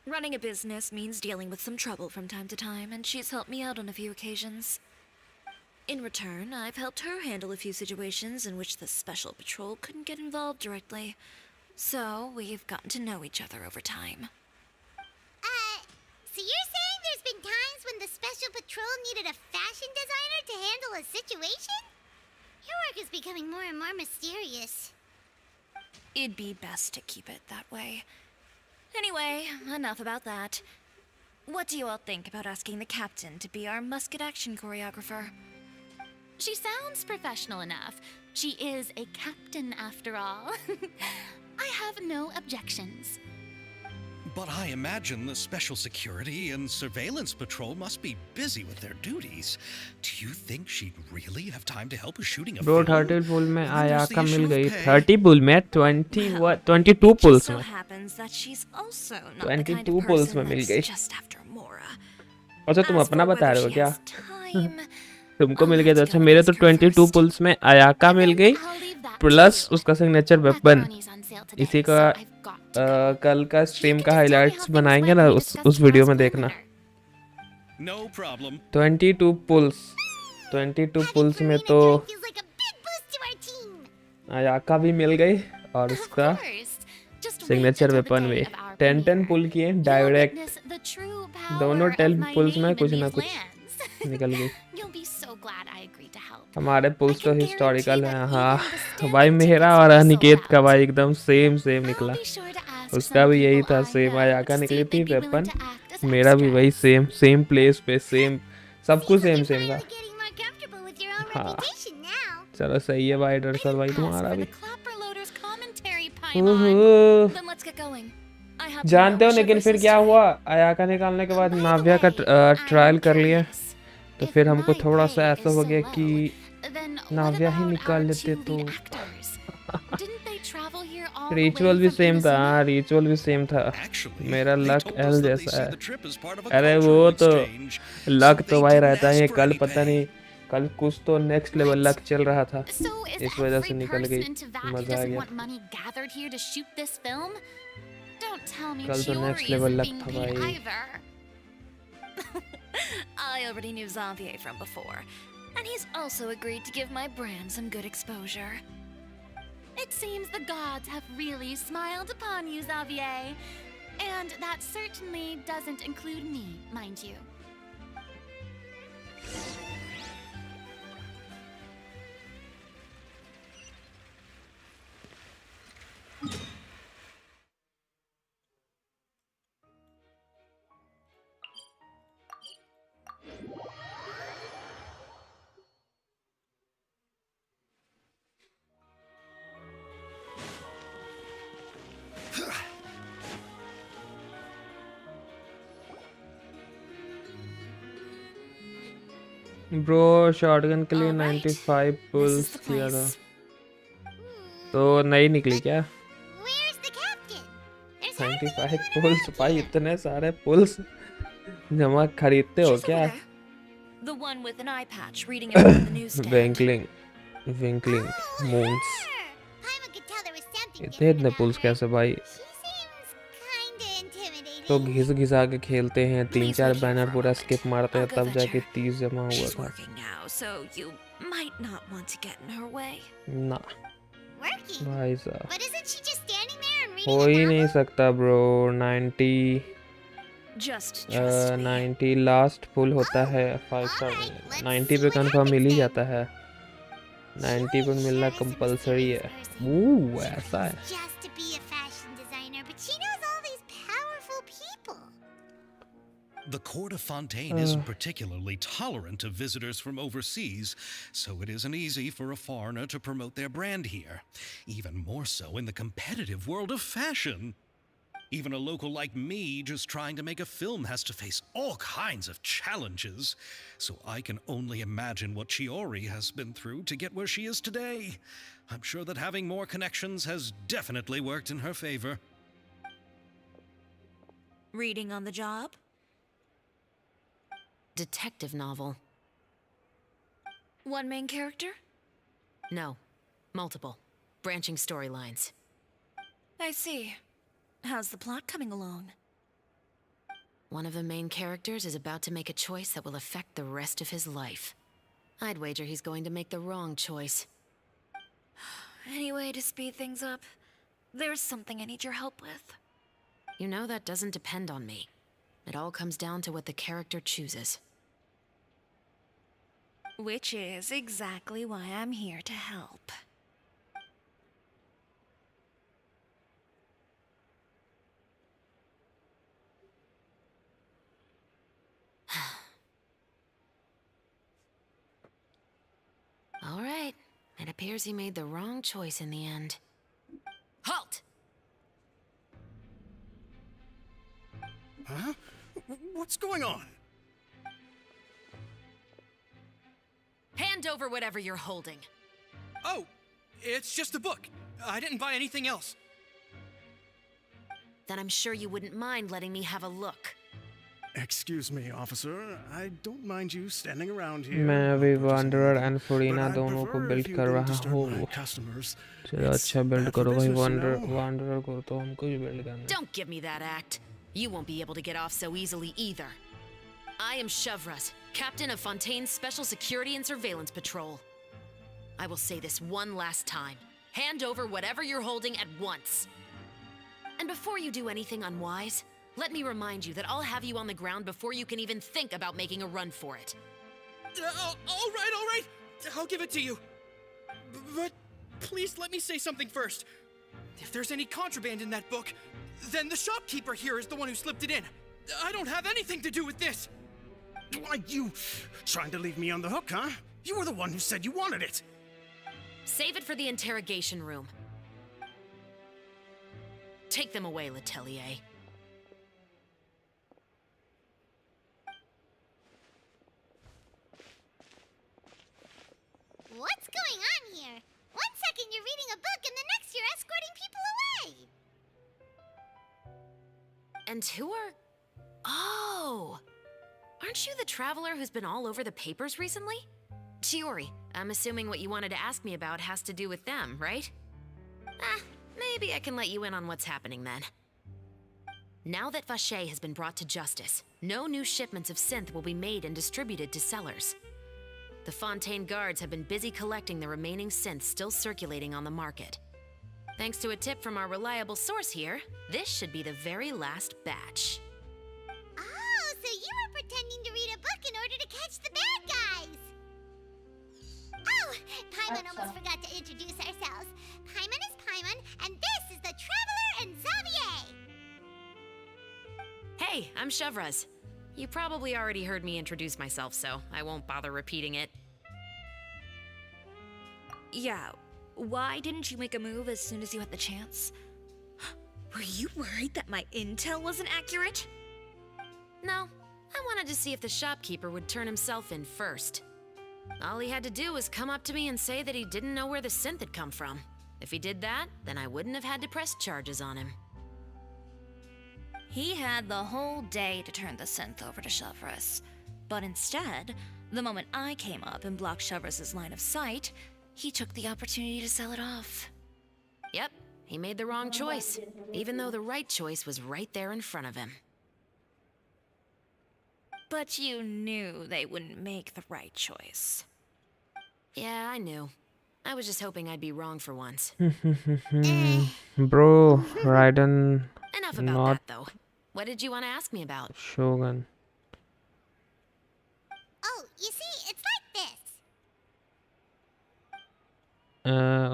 Running a business means dealing with some trouble from time to time, and she's helped me out on a few occasions. In return, I've helped her handle a few situations in which the Special Patrol couldn't get involved directly. So, we've gotten to know each other over time. So you're saying there's been times when the Special Patrol needed a fashion designer to handle a situation? Your work is becoming more and more mysterious. It'd be best to keep it that way. Anyway, enough about that. What do you all think about asking the captain to be our musket action choreographer? She sounds professional enough. She is a captain after all. I have no objections. But I imagine the Special Security and Surveillance Patrol must be busy with their duties. Do you think she'd really have time to help with shooting a bro film? 30 पुल में And then there's the आयाका mill issue of गई। pay. 30 पुल में 22 It pools just so में happens that she's also not the kind 22 of pulls person में मिल that's गई। just after Mora. अच्छा तुम As अपना for बता whether रहे हो she क्या? has time, तुमको I'll मिल have गया to तो go अच्छा, and मेरे ask तो her 22 first. पुल्स में आयाका मिल गई, I'll leave that plus to you. उसका signature weapon. Macaroni's on sale today, इसी so का I've got to go. कल का स्ट्रीम You का can just tell me highlights how things बनाएंगे went ना, when we उस discussed वीडियो the में last देखना। plan later. No problem. 22 pulls 22 Having pulls में Farina तो join feels like a big boost to our team. आयाका भी मिल गई और Of उसका course. Just wait signature until the weapon day भी। of our 10 premiere. पुल किए You'll direct, witness the true power दोनों of 10 my pools में name कुछ in ना these कुछ lands. निकल गई। You'll be so glad I agreed to help. हमारे I पुल्स तो can हिस्टोरिकल guarantee हैं। that हाँ even the भाई, standard मेरा tickets और will be अनिकेत sold का out. भाई एकदम सेम I'll निकला। be sure to ask उसका some भी यही people था, I same know आयाका to see निकली if थी they'd be willing weapon, to act as मेरा भी वही extras. सेम प्लेस पे सेम सब कुछ Seems like सेम you're था। finally getting more comfortable with your own हाँ reputation now. चलो सही है भाई, डर सर भाई As तुम्हारा for भी। the Clapper Loaders commentary, Paimon. ओहो Then let's get going. I have to जानते know, हो लेकिन Shiver फिर क्या sister. हुआ, आयाका निकालने के बाद नाव्या का ट्रायल कर लिए, तो फिर हमको थोड़ा सा ऐसा हो गया कि नाव्या ही निकाल लेते तो रिचुअल भी सेम था। हाँ, रिचुअल भी सेम था। Actually, मेरा they luck told us L that they जैसा see है। the trip as part of a अरे वो cultural तो exchange, लक so तो they भाई didn't रहता है, ask for कल any पता pay. नहीं, कल कुछ तो नेक्स्ट लेवल लक चल रहा था, So is इस वजह से every निकल person गई, in Teyvat who मजा आ doesn't गया। want money gathered here to shoot this film? Don't tell me कल तो Chiori next level isn't luck being था paid भाई। either. I already knew Xavier from before, and he's also agreed to give my brand some good exposure. It seems the gods have really smiled upon you, Xavier. And that certainly doesn't include me, mind you. Bro shotgun के लिए All right, 95 this is pulls the किया था, place. तो नहीं निकली क्या? Where's the captain? There's 95 pools भाई, इतने सारे पुल्स जमा खरीदते हो She's over क्या? there. The one with an eye patch reading it from the newsstand. Twinkling twinkling moons, Paimon could tell there was something इतने different इतने about पुल्स her. कैसे भाई? She seems kinda intimidating. तो घिस घिसा के खेलते हैं, तीन Please चार wait here banner for a पूरा moment. स्किप मारते हैं, I'll go तब जाके venture. 30 जमा हुआ She's था। working now, so you might not want to get in her way. ना Working? भाई साहब, But isn't she just standing there and हो reading ही a नहीं novel? सकता bro. 90 Just trust me. 90 last full होता है 5 star, 90 पे confirm मिल ही जाता है, 90 पे मिलना कंपलसरी है। ऐसा है। Just to be a fashion designer, but she knows all these powerful people. The court of Fontaine isn't particularly tolerant of visitors from overseas, so it isn't easy for a foreigner to promote their brand here. Even more so in the competitive world of fashion. Even a local like me just trying to make a film has to face all kinds of challenges. So I can only imagine what Chiori has been through to get where she is today. I'm sure that having more connections has definitely worked in her favor. Reading on the job? Detective novel. One main character? No. Multiple. Branching storylines. I see. How's the plot coming along? One of the main characters is about to make a choice that will affect the rest of his life. I'd wager he's going to make the wrong choice. Any way to speed things up? There's something I need your help with. You know that doesn't depend on me. It all comes down to what the character chooses. Which is exactly why I'm here to help. All right. It appears he made the wrong choice in the end. Halt! Huh? What's going on? Hand over whatever you're holding. Oh, it's just a book. I didn't buy anything else. Then I'm sure you wouldn't mind letting me have a look. Excuse me, officer. I don't mind you standing around here. मैं not अभी purchasing wanderer anything, and Florina but I'd दोनों को prefer build if you कर didn't रहा disturb हूँ। my customers. चलो It's अच्छा build bad for करो भाई, business, you know. वांडरर को तो हमको ही बिल्ड करना है। Don't give me that act. You won't be able to get off so easily either. I am Chevras, captain of Fontaine's Special Security and Surveillance Patrol. I will say this one last time. Hand over whatever you're holding at once. And before you do anything unwise, let me remind you that I'll have you on the ground before you can even think about making a run for it. All right. I'll give it to you. But please let me say something first. If there's any contraband in that book, then the shopkeeper here is the one who slipped it in. I don't have anything to do with this. Why, you trying to leave me on the hook, huh? You were the one who said you wanted it. Save it for the interrogation room. Take them away, Letelier. And who are... Oh! Aren't you the traveler who's been all over the papers recently? Chiori, I'm assuming what you wanted to ask me about has to do with them, right? Maybe I can let you in on what's happening then. Now that Vache has been brought to justice, no new shipments of synth will be made and distributed to sellers. The Fontaine guards have been busy collecting the remaining synth still circulating on the market. Thanks to a tip from our reliable source here, this should be the very last batch. Oh, so you were pretending to read a book in order to catch the bad guys! Oh, Paimon almost forgot to introduce ourselves. Paimon is Paimon, and this is the Traveler and Xavier! Hey, I'm Shavraz. You probably already heard me introduce myself, so I won't bother repeating it. Yeah, why didn't you make a move as soon as you had the chance? Were you worried that my intel wasn't accurate? No, I wanted to see if the shopkeeper would turn himself in first. All he had to do was come up to me and say that he didn't know where the synth had come from. If he did that, then I wouldn't have had to press charges on him. He had the whole day to turn the synth over to Shavras. But instead, the moment I came up and blocked Shavras' line of sight, he took the opportunity to sell it off. Yep, he made the wrong choice, even though the right choice was right there in front of him. But you knew they wouldn't make the right choice. Yeah, I knew. I was just hoping I'd be wrong for once. Bro, Raiden Enough about not that, though. What did you want to ask me about? Shogun. Oh, you see, it's like this.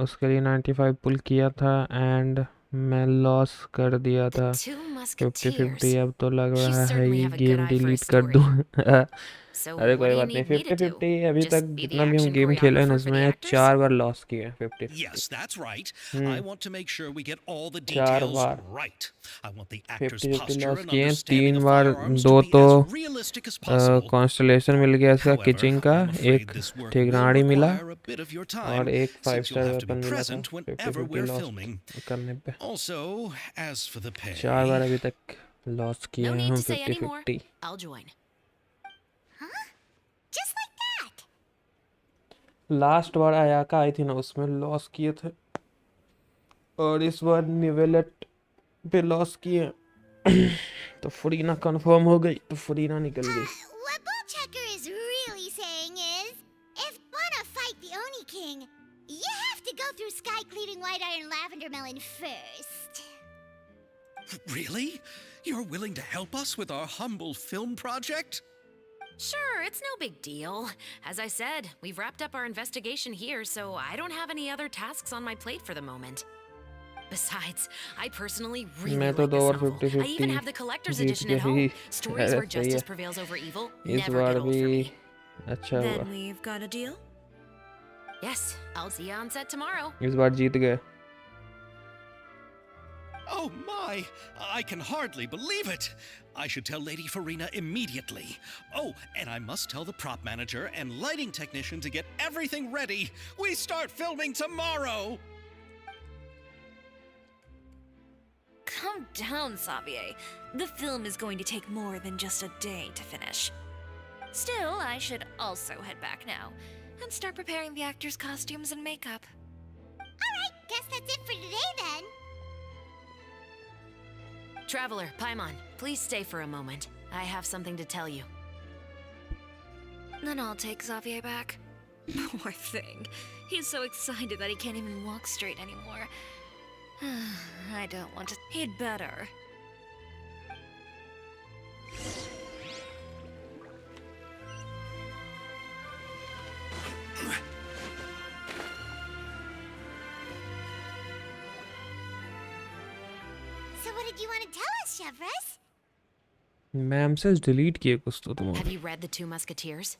उसके लिए 95 पुल किया था and मैं loss कर दिया था The two 50-50 Musketeers. अब तो लग You रहा है certainly ये have a good game eye for a delete कर story. दूं So अरे what कोई do you बात नहीं need me to do? 50-50 अभी Just तक be the जितना भी हम action गेम खेले हैं choreographer for the इसमें actors? 4 बार लॉस किए हैं 50-50 Yes, that's right. Hmm. I want to make sure we get all the 4 details bar right. I want the actor's 50-50 posture loss and किए हैं understanding 3 of bar firearms 2 to be to as realistic as possible. Constellation मिल गया इसका However, किचिंग का I'm afraid एक this work will ठेगनाड़ी मिला require a bit of your time, और एक 5 since you'll star have to be weapon मिला था present whenever 50-50 we're loss filming. करने पे Also, as for the pay, 4 बार अभी तक लॉस किए No हैं need हम to say any more. 50-50 I'll join. Huh? Just like that. Last बार आयाका आई थी ना उसमें लॉस किए थे और इस बार निवेलेट पे लॉस किए तो फरीना कंफर्म हो गई तो फरीना निकल गई What Bullchecker is really saying is, if wanna fight the Oni King, you have to go through Sky Cleaving White Iron Lavender Melon first. really? You're willing to help us with our humble film project? Sure, it's no big deal. As I said, we've wrapped up our investigation here, so I don't have any other tasks on my plate for the moment. Besides, I personally really मैं like तो this 2 और novel. I even 50-50 have the collector's Jeet edition at गई home. Stories where सही है justice prevails over evil इस never बार get old भी for me. अच्छा हुआ Then we've got a deal? Yes, I'll see you on set tomorrow. इस बार जीत गए Oh my! I can hardly believe it! I should tell Lady Farina immediately. Oh, and I must tell the prop manager and lighting technician to get everything ready. We start filming tomorrow! Calm down, Xavier. The film is going to take more than just a day to finish. Still, I should also head back now and start preparing the actors' costumes and makeup. Alright, guess that's it for today then. Traveler, Paimon, please stay for a moment. I have something to tell you. Then I'll take Xavier back. Poor thing. He's so excited that he can't even walk straight anymore. I don't want to. He'd better. So what did you want to tell us, Chevres? Ma'am से delete किए कुछ तो तुम Have you read The Two Musketeers?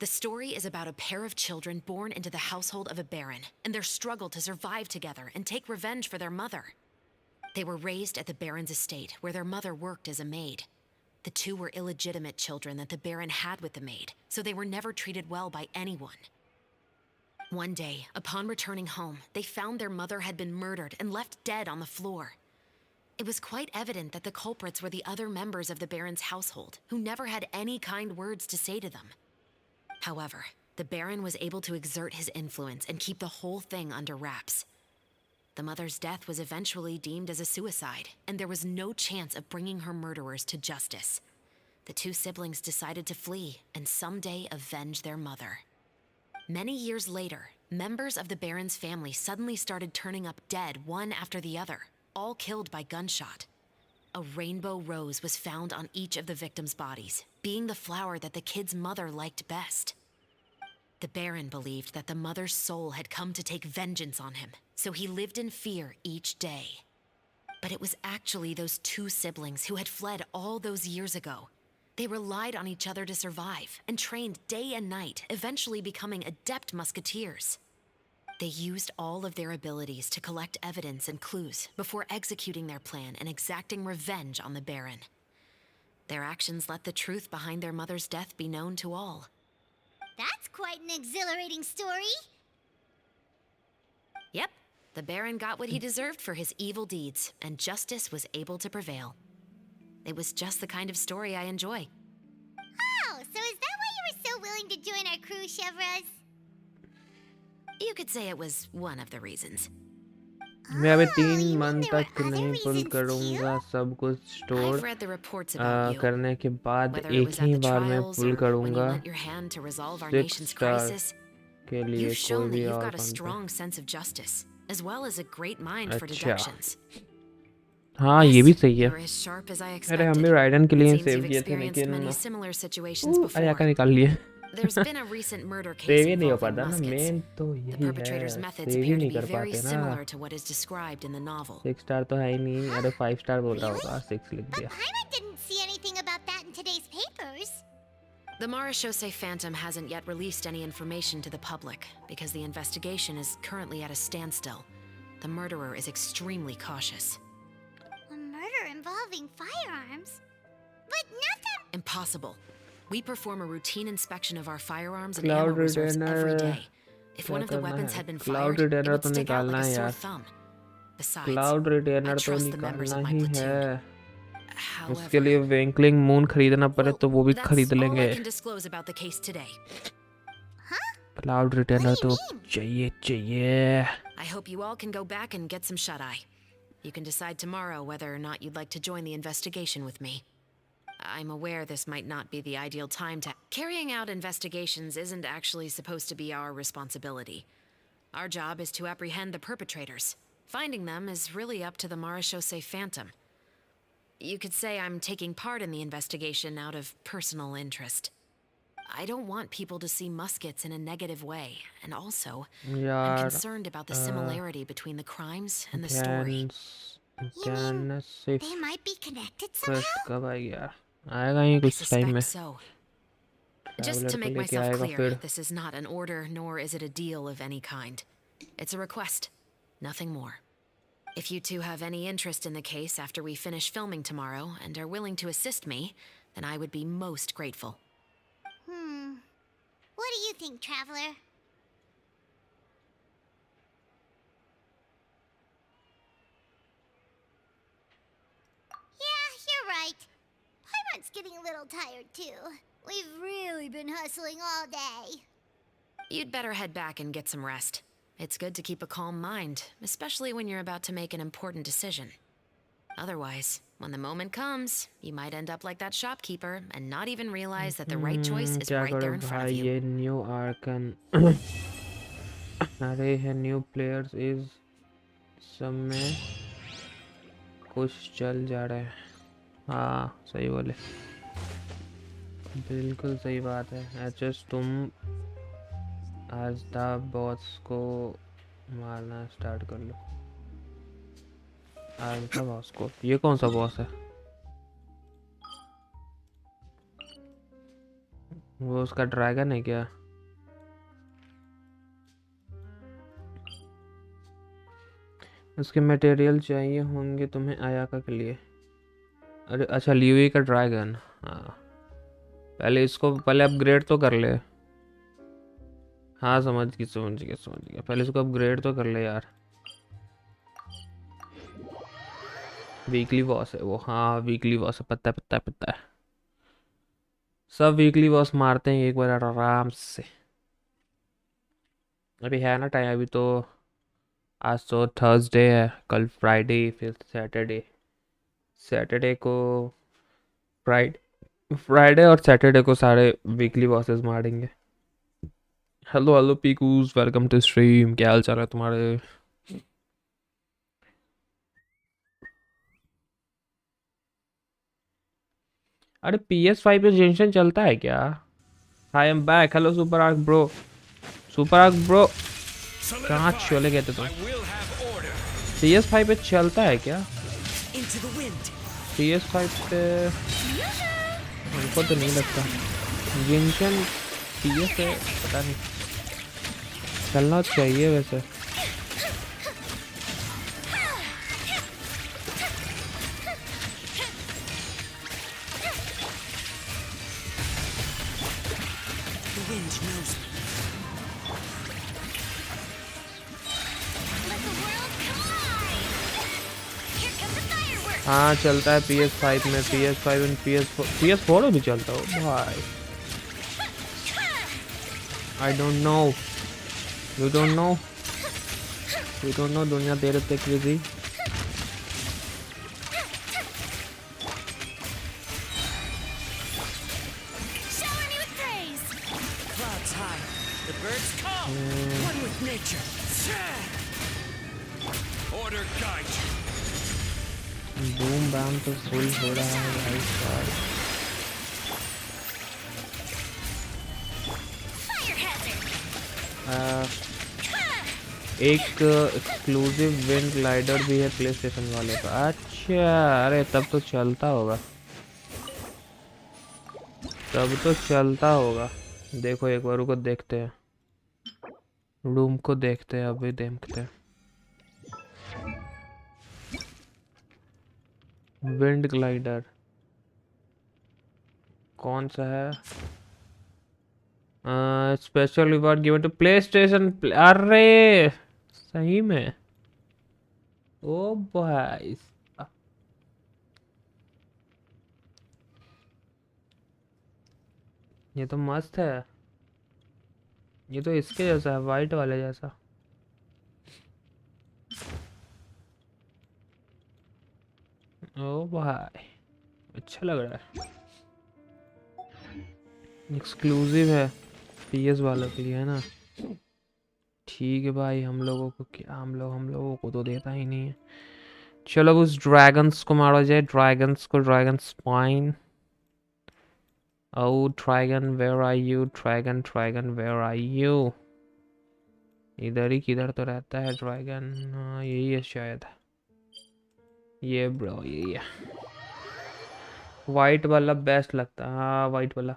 The story is about a pair of children born into the household of a baron and their struggle to survive together and take revenge for their mother. They were raised at the baron's estate where their mother worked as a maid. The two were illegitimate children that the baron had with the maid, so they were never treated well by anyone. One day, upon returning home, they found their mother had been murdered and left dead on the floor. It was quite evident that the culprits were the other members of the Baron's household, who never had any kind words to say to them. However, the Baron was able to exert his influence and keep the whole thing under wraps. The mother's death was eventually deemed as a suicide, and there was no chance of bringing her murderers to justice. The two siblings decided to flee and someday avenge their mother. Many years later, members of the Baron's family suddenly started turning up dead one after the other, all killed by gunshot. A rainbow rose was found on each of the victims' bodies, being the flower that the kid's mother liked best. The Baron believed that the mother's soul had come to take vengeance on him, so he lived in fear each day. But it was actually those two siblings who had fled all those years ago. They relied on each other to survive and trained day and night, eventually becoming adept musketeers. They used all of their abilities to collect evidence and clues before executing their plan and exacting revenge on the Baron. Their actions let the truth behind their mother's death be known to all. That's quite an exhilarating story. Yep, the Baron got what he deserved for his evil deeds, and justice was able to prevail. It was just the kind of story I enjoy. Oh, so is that why you were so willing to join our crew, Chevraz? You could say it was one of the reasons. मैं अभी Oh, 3 you mean month there were तक other नहीं पुल reasons करूँगा too? सब कुछ I've store read the reports about you. करने के बाद Whether it एक was ही at the बार मैं trials pull or when you करूँगा lent your hand to resolve our 6 nation's star crisis, के लिए you've कोई shown that भी you've और got a कौन पे strong sense of justice, as well as a great mind for अच्छा deductions. हाँ ये भी सही है You're as sharp as I अरे हम भी expected. राइडन के It लिए seems सेव you've किए थे experienced लेकिन many similar situations आया का before. निकाल लिए There's been a recent murder save case ही नहीं हो involving पाता ना muskets. मेन तो The यही perpetrator's है methods save he appear to नहीं be कर very पाते ना similar to what is described in the novel. 6 star तो है ही नहीं अरे 5 स्टार बोल रहा होगा 6 लिख But दिया Paimon didn't see anything about that in today's papers. The Marechaussee Phantom hasn't yet released any information to the public because the investigation is currently at a standstill. The murderer is extremely cautious. A murder involving firearms? But nothing. Impossible. We perform a routine inspection of our firearms and cloud ammo reserves every retainer day. If क्या one of the करना weapons है had been cloud fired, it retainer would तो stick out निकालना like a है sore यार thumb. Besides, cloud I retainer तो trust the members निकालना of my he platoon. है उसके However, लिए वेंकलिंग मून खरीदना पड़े well, तो वो भी that's खरीद all लेंगे I can disclose about the case today. Cloud retainer do you तो mean? चाहिए I hope you all can go back and get some shut-eye. You can decide tomorrow whether or not you'd like to join the investigation with me. I'm aware this might not be the ideal time to... Carrying out investigations isn't actually supposed to be our responsibility. Our job is to apprehend the perpetrators. Finding them is really up to the Marechaussee Phantom. You could say I'm taking part in the investigation out of personal interest. I don't want people to see Muskets in a negative way, and also, I'm यार concerned about the similarity between the crimes and the story. ध्यान से They might be connected first somehow? कब आएगी यार आएगा ही I कुछ time में suspect so. Just traveller to को make लेके myself आएगा clear, फिर this is not an order, nor is it a deal of any kind. It's a request, nothing more. If you two have any interest in the case after we finish filming tomorrow and are willing to assist me, then I would be most grateful. What do you think, Traveler? Yeah, you're right. Paimon's getting a little tired too. We've really been hustling all day. You'd better head back and get some rest. It's good to keep a calm mind, especially when you're about to make an important decision. Otherwise, when the moment comes, you might end up like that shopkeeper and not even realize that the right choice is क्या right there करूँ in front of भाई you. ये new Arkan अरे है new players इस सब में कुछ चल जा रहा है हाँ सही बोले बिल्कुल सही बात है एचएस तुम आज द बॉस को मारना स्टार्ट कर लो आज द बॉस को ये कौन सा बॉस है वो उसका ड्रैगन है क्या उसके मटेरियल चाहिए होंगे तुम्हें आयाका के लिए अरे अच्छा लियुई का ड्रैगन हाँ पहले इसको पहले अपग्रेड तो कर ले हाँ समझ गई समझ गया समझ गया। पहले इसको अपग्रेड तो कर ले यार। वीकली बॉस है वो, हाँ वीकली बॉस है, पता है पता है पता है। सब वीकली बॉस मारते हैं एक बार आराम से। अभी है ना टाइम, अभी तो आज तो थर्सडे है, कल फ्राइडे, फिर सैटरडे। सैटरडे को फ्राइडे और सैटरडे को सारे वीकली बॉसेस मारेंगे। हेलो हेलो पीकूज, वेलकम टू स्ट्रीम। क्या हाल चाल है तुम्हारे? अरे PS5 पे जेंशन चलता है क्या? I am back. Hello super arc bro, super arc bro, कहाँ चले गए थे तुम? PS5 पे चलता है क्या? PS5 पे हमको तो नहीं लगता। जेंशन PS है, पता नहीं, चलना चाहिए वैसे। हाँ चलता है PS5 में, PS5 एंड PS4 में भी चलता हो भाई। I don't know, you don't know, you don't know, दुनिया दे रहे थे क्रेजी। बूम बैम तो फुल हो रहा है भाई साहब। एक एक्सक्लूसिव विंड ग्लाइडर भी है प्ले स्टेशन वाले का। अच्छा, अरे तब तो चलता होगा, तब तो चलता होगा। देखो एक बार को देखते हैं, रूम को देखते हैं, अभी देखते हैं। विंड ग्लाइडर कौन सा है? Special reward given to PlayStation. अरे सही में, ओ भाई ये तो मस्त है। ये तो इसके जैसा है, वाइट वाले जैसा। ओ भाई अच्छा लग रहा है। एक्सक्लूसिव है PS वालों के लिए, है ना? ठीक है भाई, हम लोगों को क्या, हम लोगों को तो देता ही नहीं है। चलो उस ड्रैगन्स को मारा जाए, ड्रैगन्स को, dragon spine. Oh dragon where are you, dragon dragon where are you? इधर ही किधर तो रहता है ड्रैगन। हाँ यही है शायद, ये ब्रो यही है। वाइट वाला बेस्ट लगता है, हाँ वाइट वाला।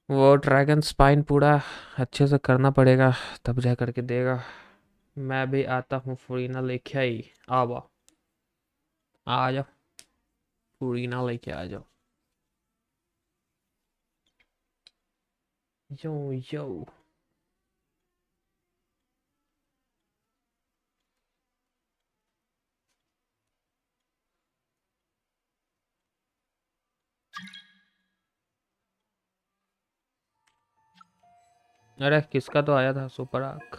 वो ड्रैगन स्पाइन पूरा अच्छे से करना पड़ेगा तब जा करके देगा। मैं भी आता हूँ फुरीना लेके, आई आवा, आ जाओ फुरीना लेके आ जाओ। यो यो अरे किसका तो आया था super arc,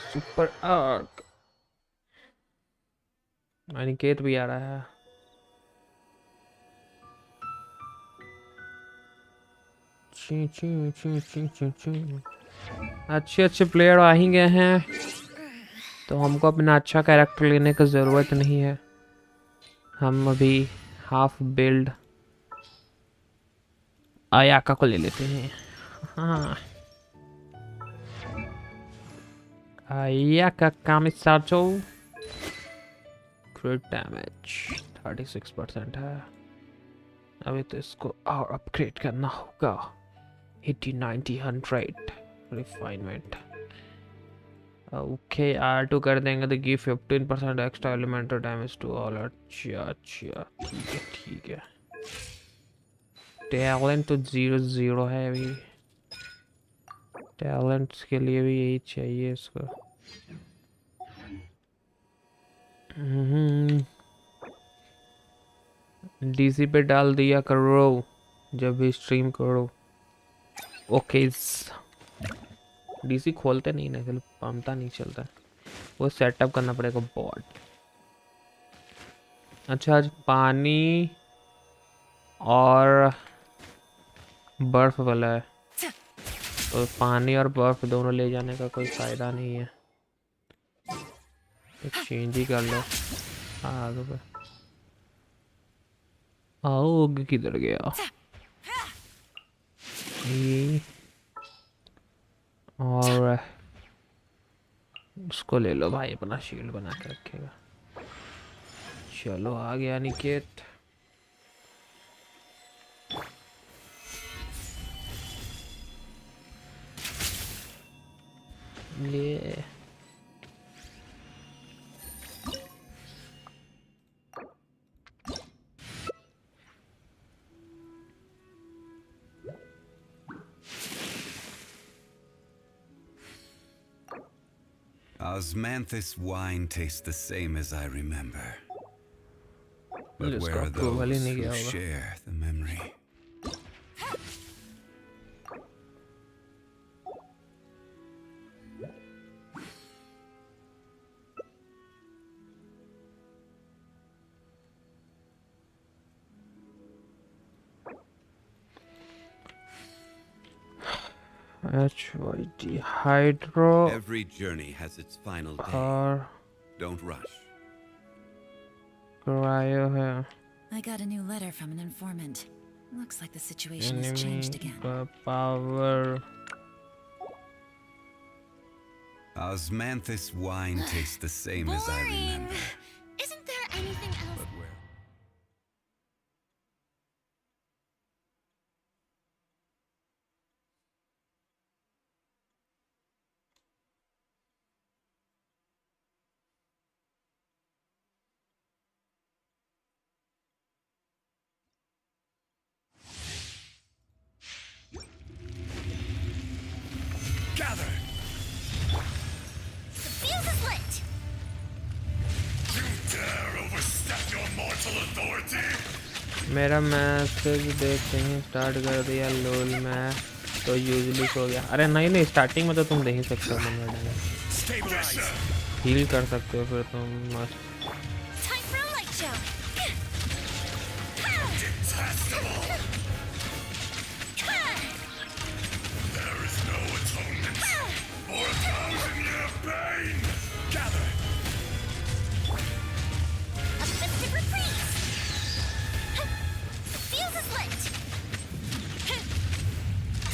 super arc. Aniket भी आ रहा है। ची ची ची ची ची ची। अच्छे अच्छे प्लेयर आ ही गए हैं, तो हमको अपना अच्छा कैरेक्टर लेने की ज़रूरत नहीं है। हम अभी हाफ बिल्ड आयाका को ले लेते हैं। हाँ आयाका कामिसाटो, क्रिट डैमेज 36% है। अभी तो इसको और अपग्रेड करना होगा। 80 90 100 रिफाइनमेंट। ओके R2 कर देंगे तो give 15% extra elemental damage to all. अच्छा अच्छा ठीक है ठीक है। टैलेंट तो 0 0 है अभी। टैलेंट्स के लिए भी यही चाहिए इसको। डीसी पे डाल दिया करो जब भी स्ट्रीम करो। ओके, डीसी खोलते नहीं ना, चलो पमता नहीं चलता, वो सेटअप करना पड़ेगा बॉट। अच्छा, आज पानी और बर्फ वाला है, तो पानी और बर्फ दोनों ले जाने का कोई फायदा नहीं है, तो चेंज ही कर लो। आगे पे आओगे, किधर गया ये? और उसको ले लो भाई, अपना शील्ड बना के रखेगा। चलो आ गया निकेत। ले Osmanthus wine tastes the same as I remember. But Let's where go are to Valley those who Nigel. share the memory? HYD Hydro Every journey has its final day. और Don't rush. क्रायो है। I got a new letter from an informant. Looks like the situation has Enemy changed again. power. Osmanthus wine tastes the same as I Boring. remember. Isn't there anything else? But where? Gather! The fuse is lit! Dare overstep your mortal authority? मेरा message देखते ही start कर दिया लोल में, तो usually सो गया। अरे नहीं नहीं, स्टार्टिंग में तो तुम दे ही सकते हो, Stabilize! हील कर सकते हो फिर तुम मस्त। Time for a light show! Detestable! There is no atonement for 1,000-year pain! Gather! A festive reprise! The fuse is lit!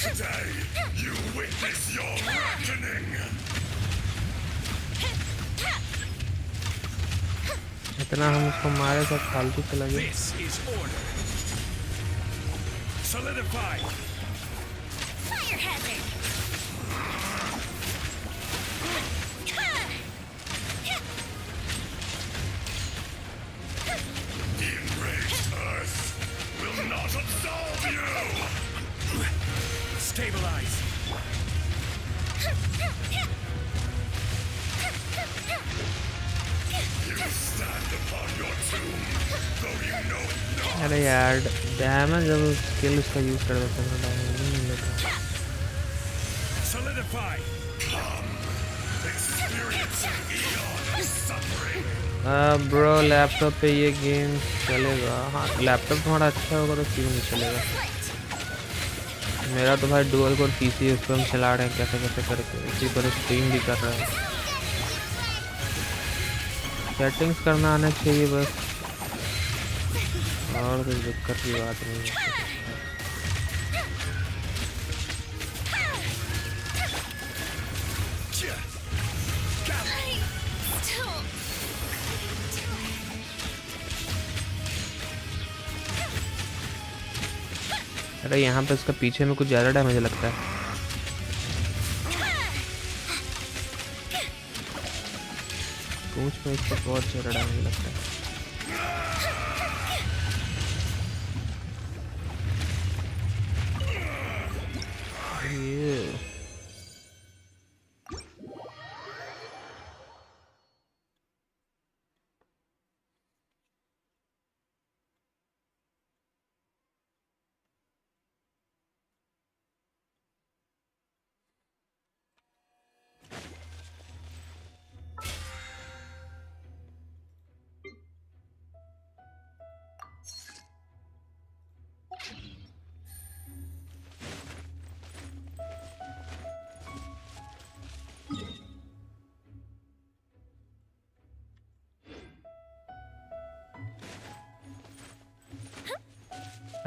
Today, you witness your reckoning! इतना हम उसको मारे सब फालतू चला गया। This is order! Solidify! Fire hazard! The enraged earth will not absolve you! Stabilize! You stand upon your tomb, though you know it not. अरे यार डैमेज जब स्किल उसका यूज कर देते हैं डैमेज नहीं मिलता। Solidify! Come! Experience an eon of suffering! Bro laptop पे ये गेम चलेगा? हाँ, लैपटॉप तुम्हारा अच्छा होगा तो क्यों नहीं चलेगा। मेरा तो भाई डुअल कोर पीसी है, उस पर हम चला रहे हैं कैसे कैसे करके, इसी पर स्ट्रीम भी कर रहे हैं। सेटिंग्स करना आना चाहिए बस, और कोई दिक्कत की बात नहीं है। अरे यहाँ पे इसका पीछे में कुछ ज़्यादा डैमेज लगता है। पूंछ में इसका बहुत ज़्यादा डैमेज लगता है। ये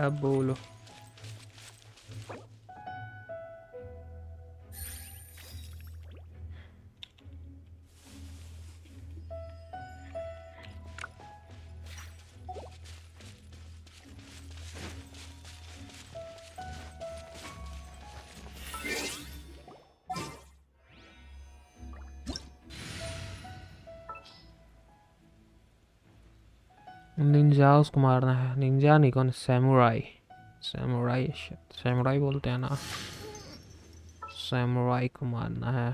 अब बोलो। निंजाओस को मारना है। निंजा नहीं, कौन? सैमुराई। सैमुराई सैमुराई बोलते हैं ना। सैमुराई को मारना है।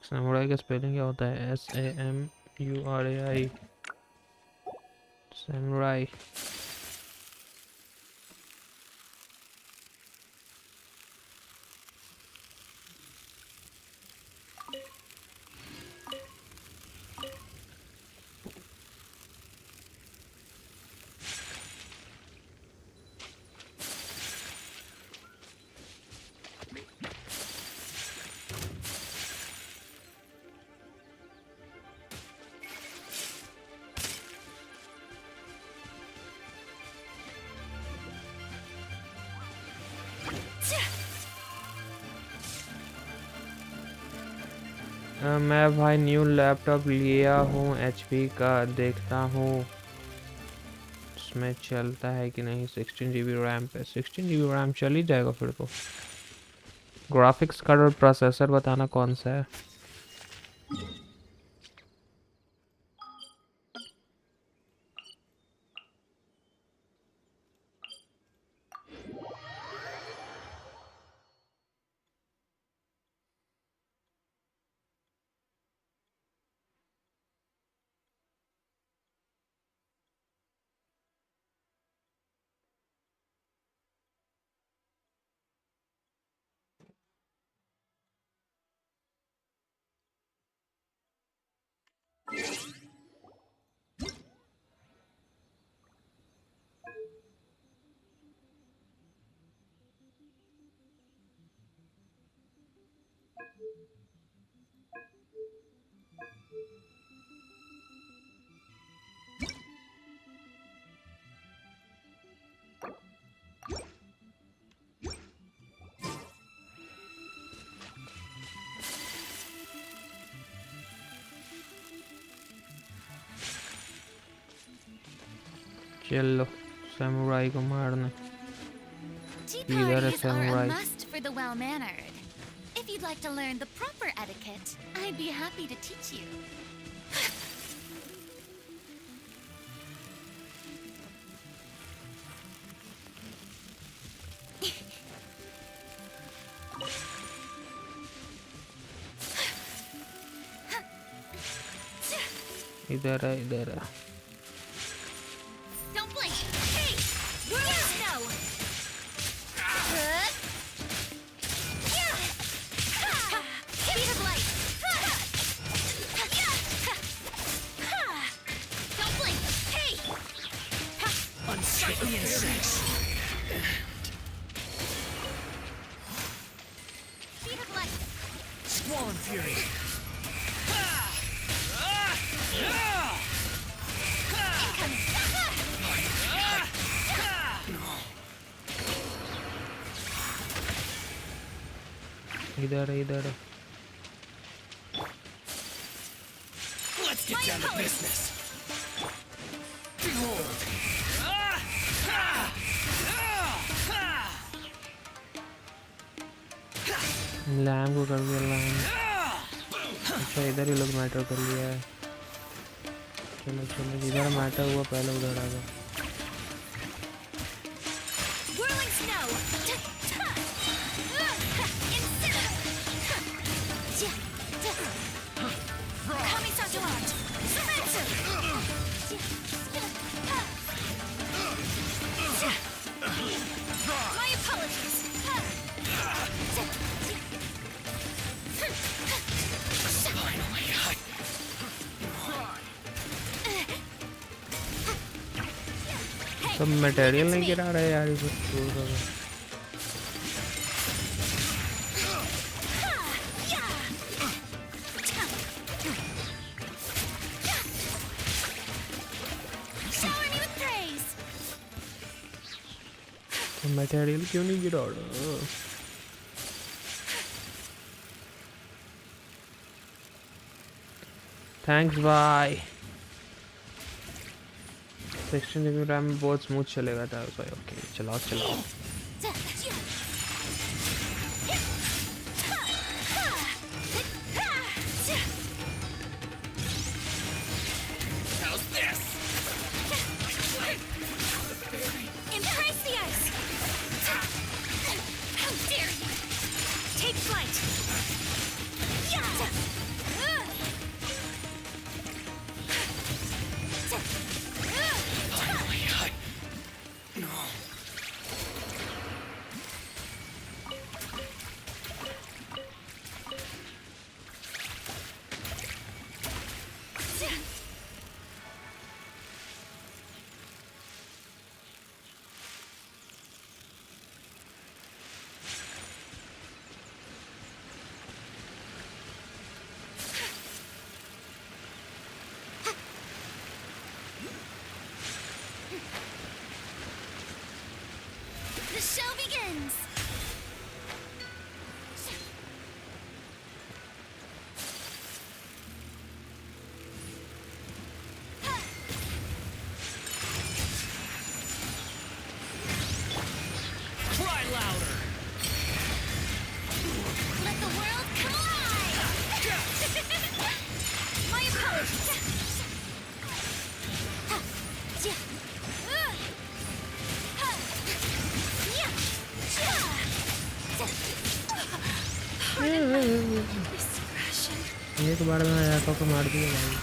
सैमुराई का स्पेलिंग क्या होता है? SAMURAI। सैमुराई। मैं भाई न्यू लैपटॉप लिया हूँ HP का, देखता हूँ उसमें चलता है कि नहीं। 16 GB रैम पे। 16 GB रैम चल ही जाएगा फिर तो। ग्राफिक्स कार्ड और प्रोसेसर बताना कौन सा है। चलो सैमुराई को मारना। Tea Either a parties are a samurai. must for the well-mannered. If you'd like to learn the proper etiquette, I'd be happy to teach you. इधर है, इधर है। Don't blink! Hey! Whirl of snow! Speed of light! Don't blink! Hey! Unsightly insects. Speed of light! Squall and fury. इधर है, इधर है। Let's get down to business. Behold. लैम को कर दिया, लैम। अच्छा इधर ही लोग मैटर कर लिया है। चलो चलो, जिधर मैटर हुआ पहले उधर आ जाओ। Whirling snow! Kamisato-art! Sumetsu! My apologies! सब मटेरियल नहीं गिरा रहे यार इस मटेरियल क्यों नहीं गिरा रहा? Thanks bye. सेक्शन रैम में बहुत स्मूथ चलेगा था भाई। ओके चलाओ चलाओ। The show begins! Cry louder! Let the world come alive! My approach! एक बार में आया तो मार दिया भाई।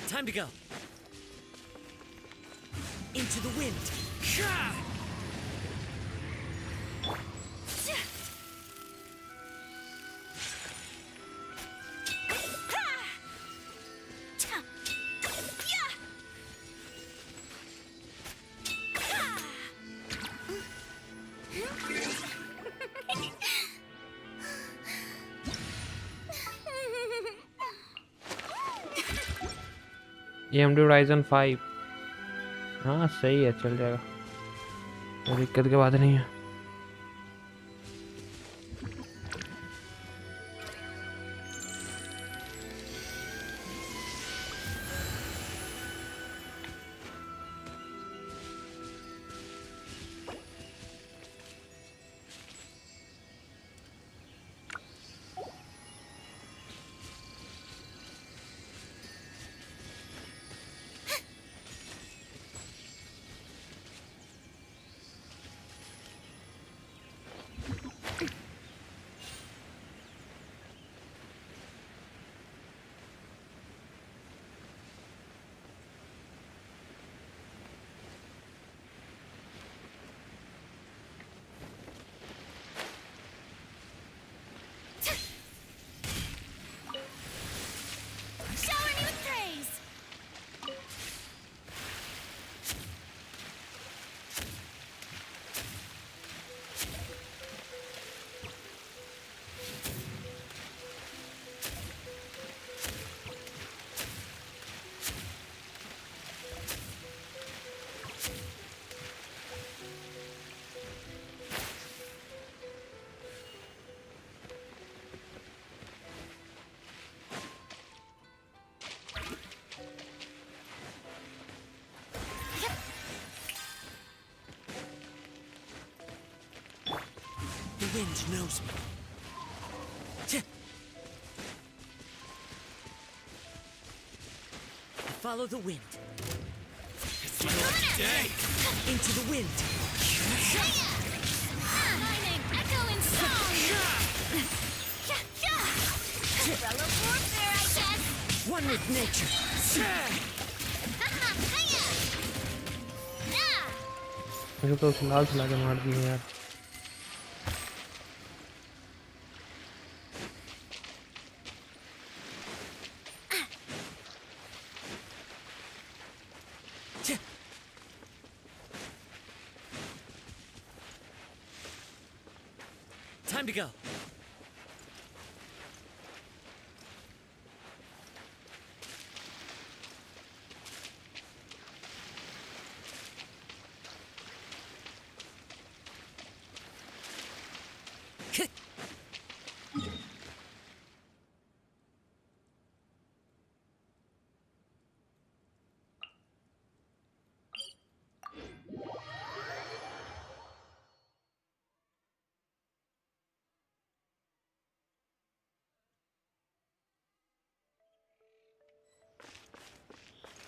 Time to go. Into the wind. AMD Ryzen 5 हाँ सही है, चल जाएगा, कोई दिक्कत की बात नहीं है। wind knows me. Follow the wind. It's your day. Into the wind. My name Echo in song. Umbrella warfare, I guess. One with nature. मुझे तो उस लाल चला के मार दिए यार। Time to go.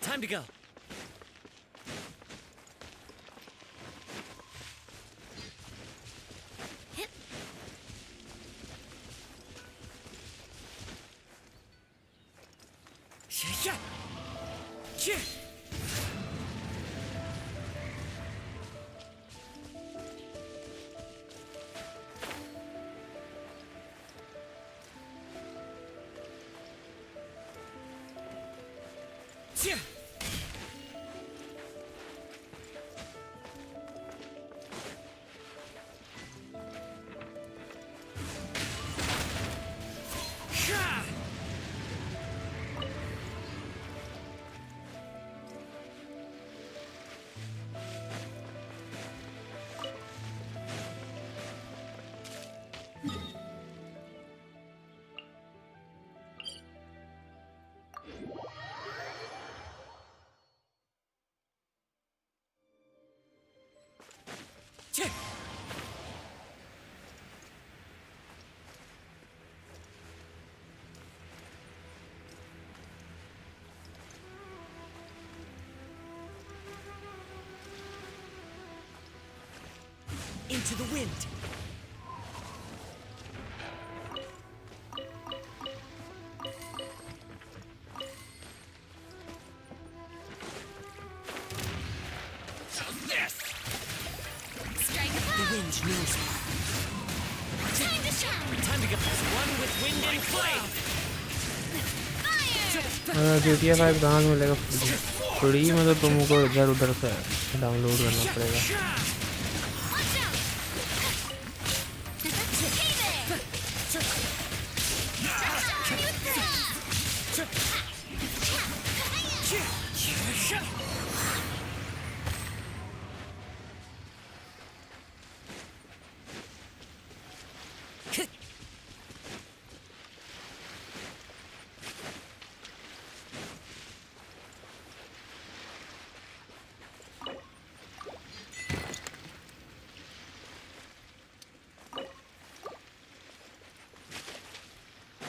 Time to go. Into the wind. How's this? Strike a The wind knows me. Time to shine. Time to get this one with wind and flame. Fire. GTA 5 कहाँ से मिलेगा free में? तो तुमको इधर उधर से download करना पड़ेगा। Watch out. Hey there.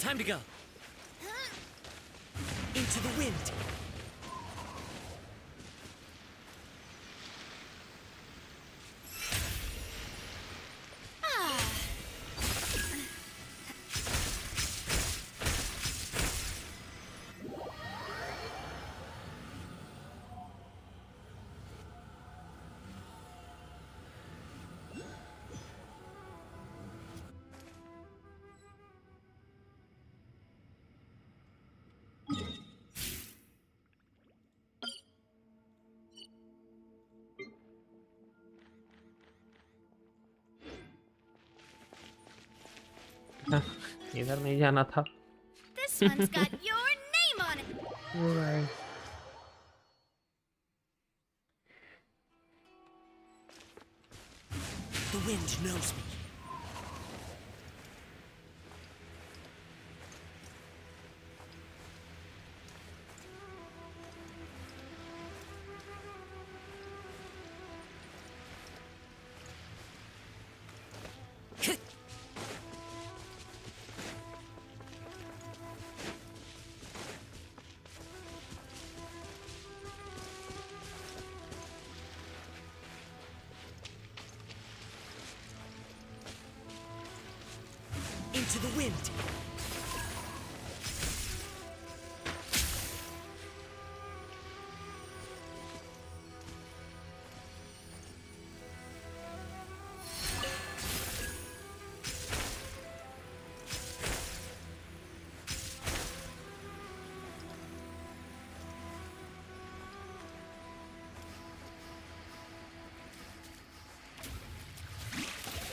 Time to go. Into the wind. इधर नहीं जाना था। This one's got your name on it. Alright. The wind knows me. Into the wind.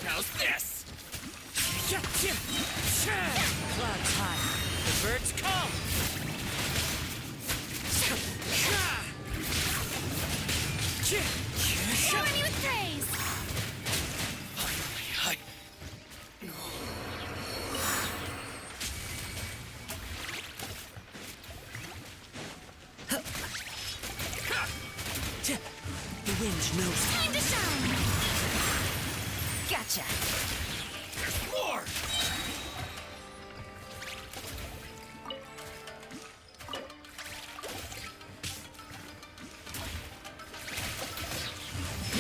How's this? Clouds high. The birds come. Shower me with praise! Finally, The wind knows. Time to shine! Gotcha. There's more!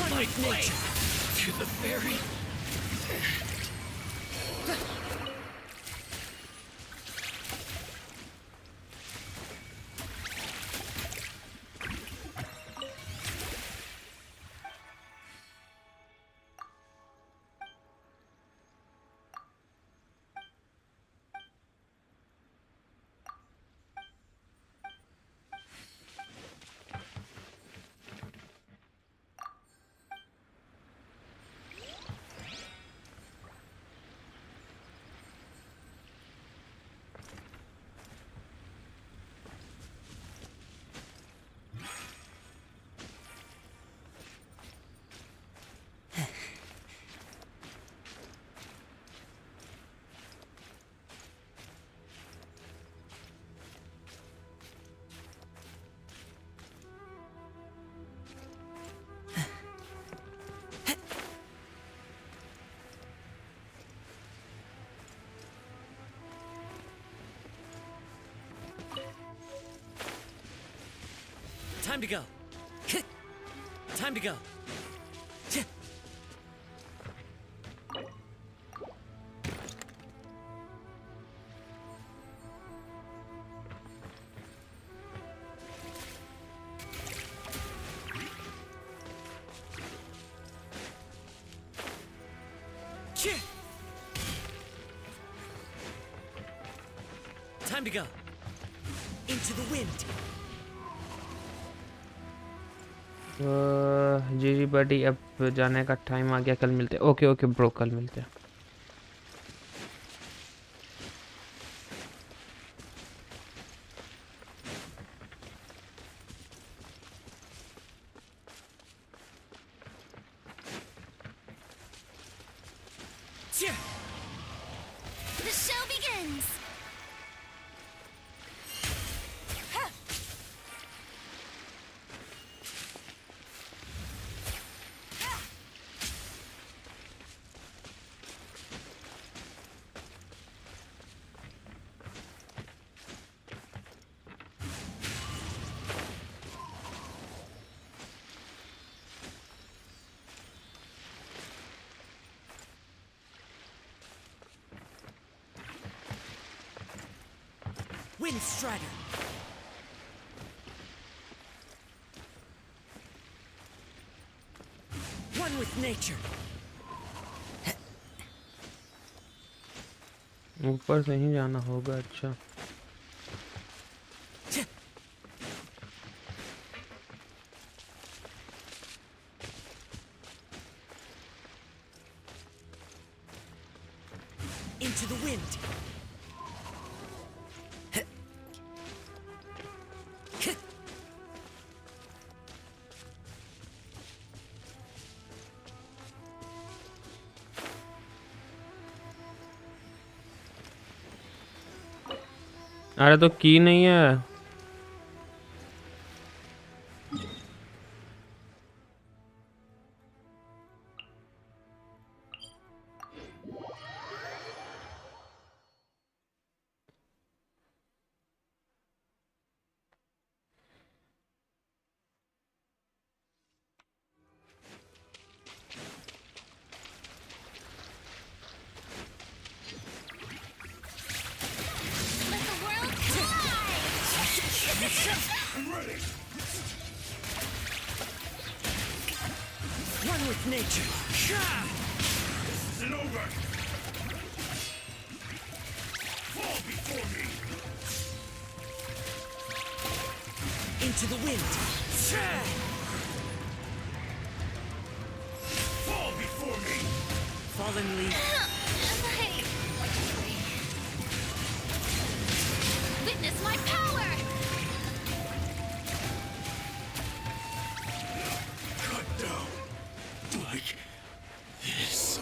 My blade to the very... Time to go. Time to go. Time to go. Into the wind. जी जी बडी, अब जाने का time आ गया। कल मिलते हैं। Okay okay bro, कल मिलते हैं। The show begins! Wind Strider. One with nature. ऊपर से ही जाना होगा। अच्छा Into the wind. अरे तो की नहीं है। One with nature. This isn't over. Fall before me. Into the wind. Fall before me. Fallen leaf. Witness my power! Cut down. Like this.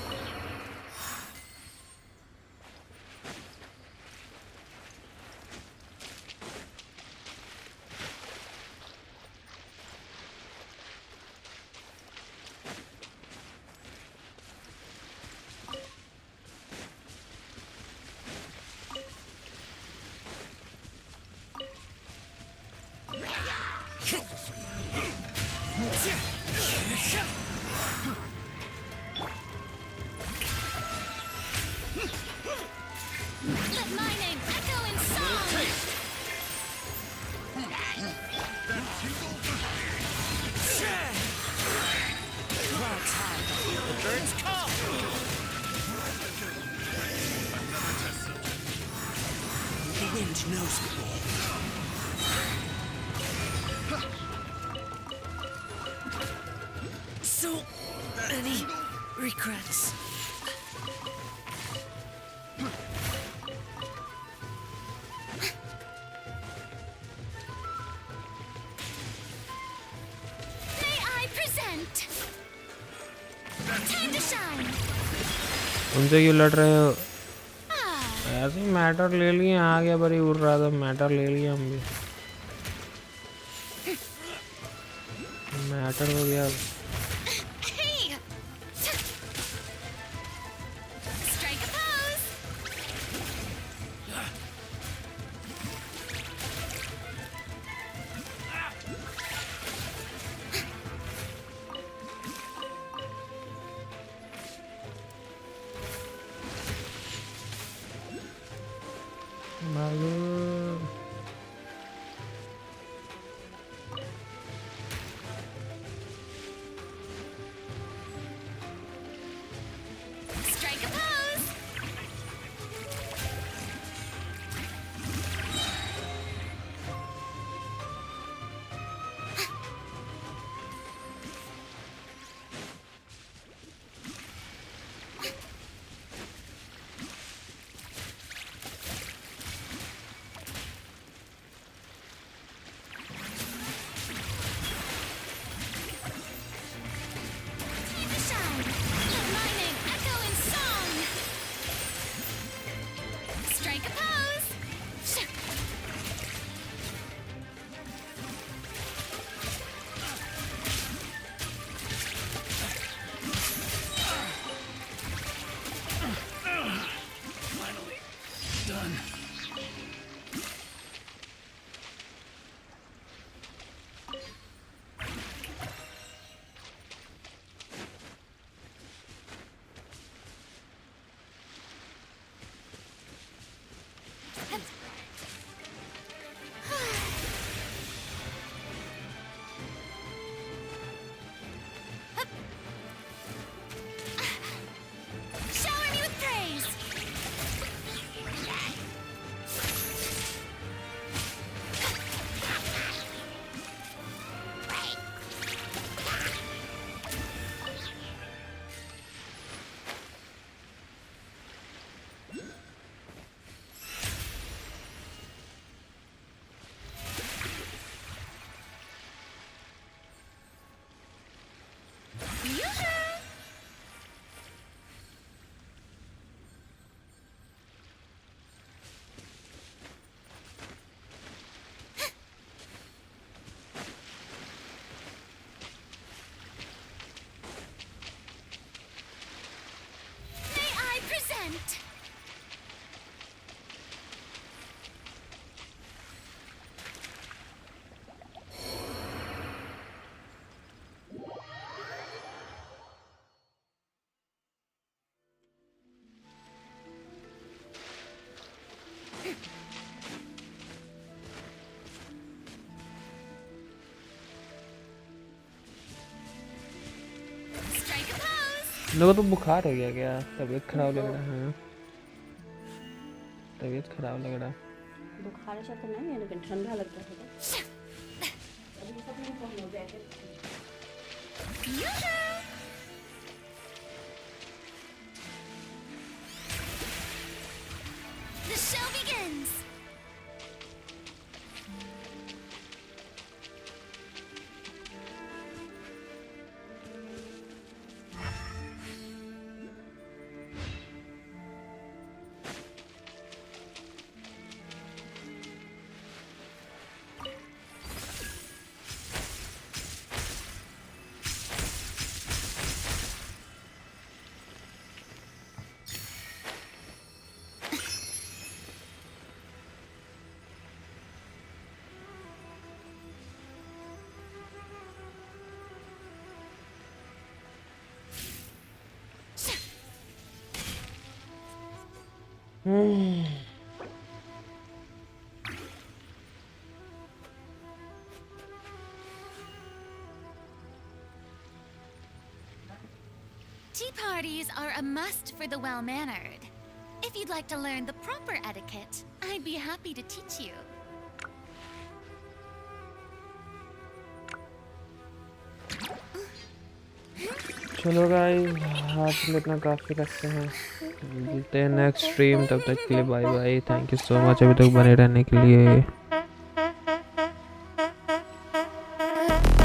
Let my name echo in song! The birds call. The wind knows me. So many regrets. May I present? Time to shine! उनसे क्यों लड़ रहे हो? ऐसे ही matter ले लिए, आ गया पर ही उड़ रहा था, मैटर ले लिया हम भी, मैटर हो गया. Hey! Strike a pose! भागो. Strike a pose! Time to shine! Let my name echo in song! Strike a pose! Finally done. Shower me with praise! लोगों तो बुखार हो गया क्या? तबीयत खराब लग रहा है। तबीयत खराब लग रहा है। बुखार ऐसा तो नहीं है लेकिन ठंडा लगता है। The show begins! Tea parties are a must for the well-mannered. If you'd like to learn the proper etiquette, I'd be happy to teach you. चलो गाइस, आज में इतना काफ़ी रखते हैं। मिलते हैं नेक्स्ट स्ट्रीम, तब तक के लिए bye bye. Thank you so much अभी तक बने रहने के लिए।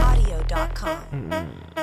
Audio.com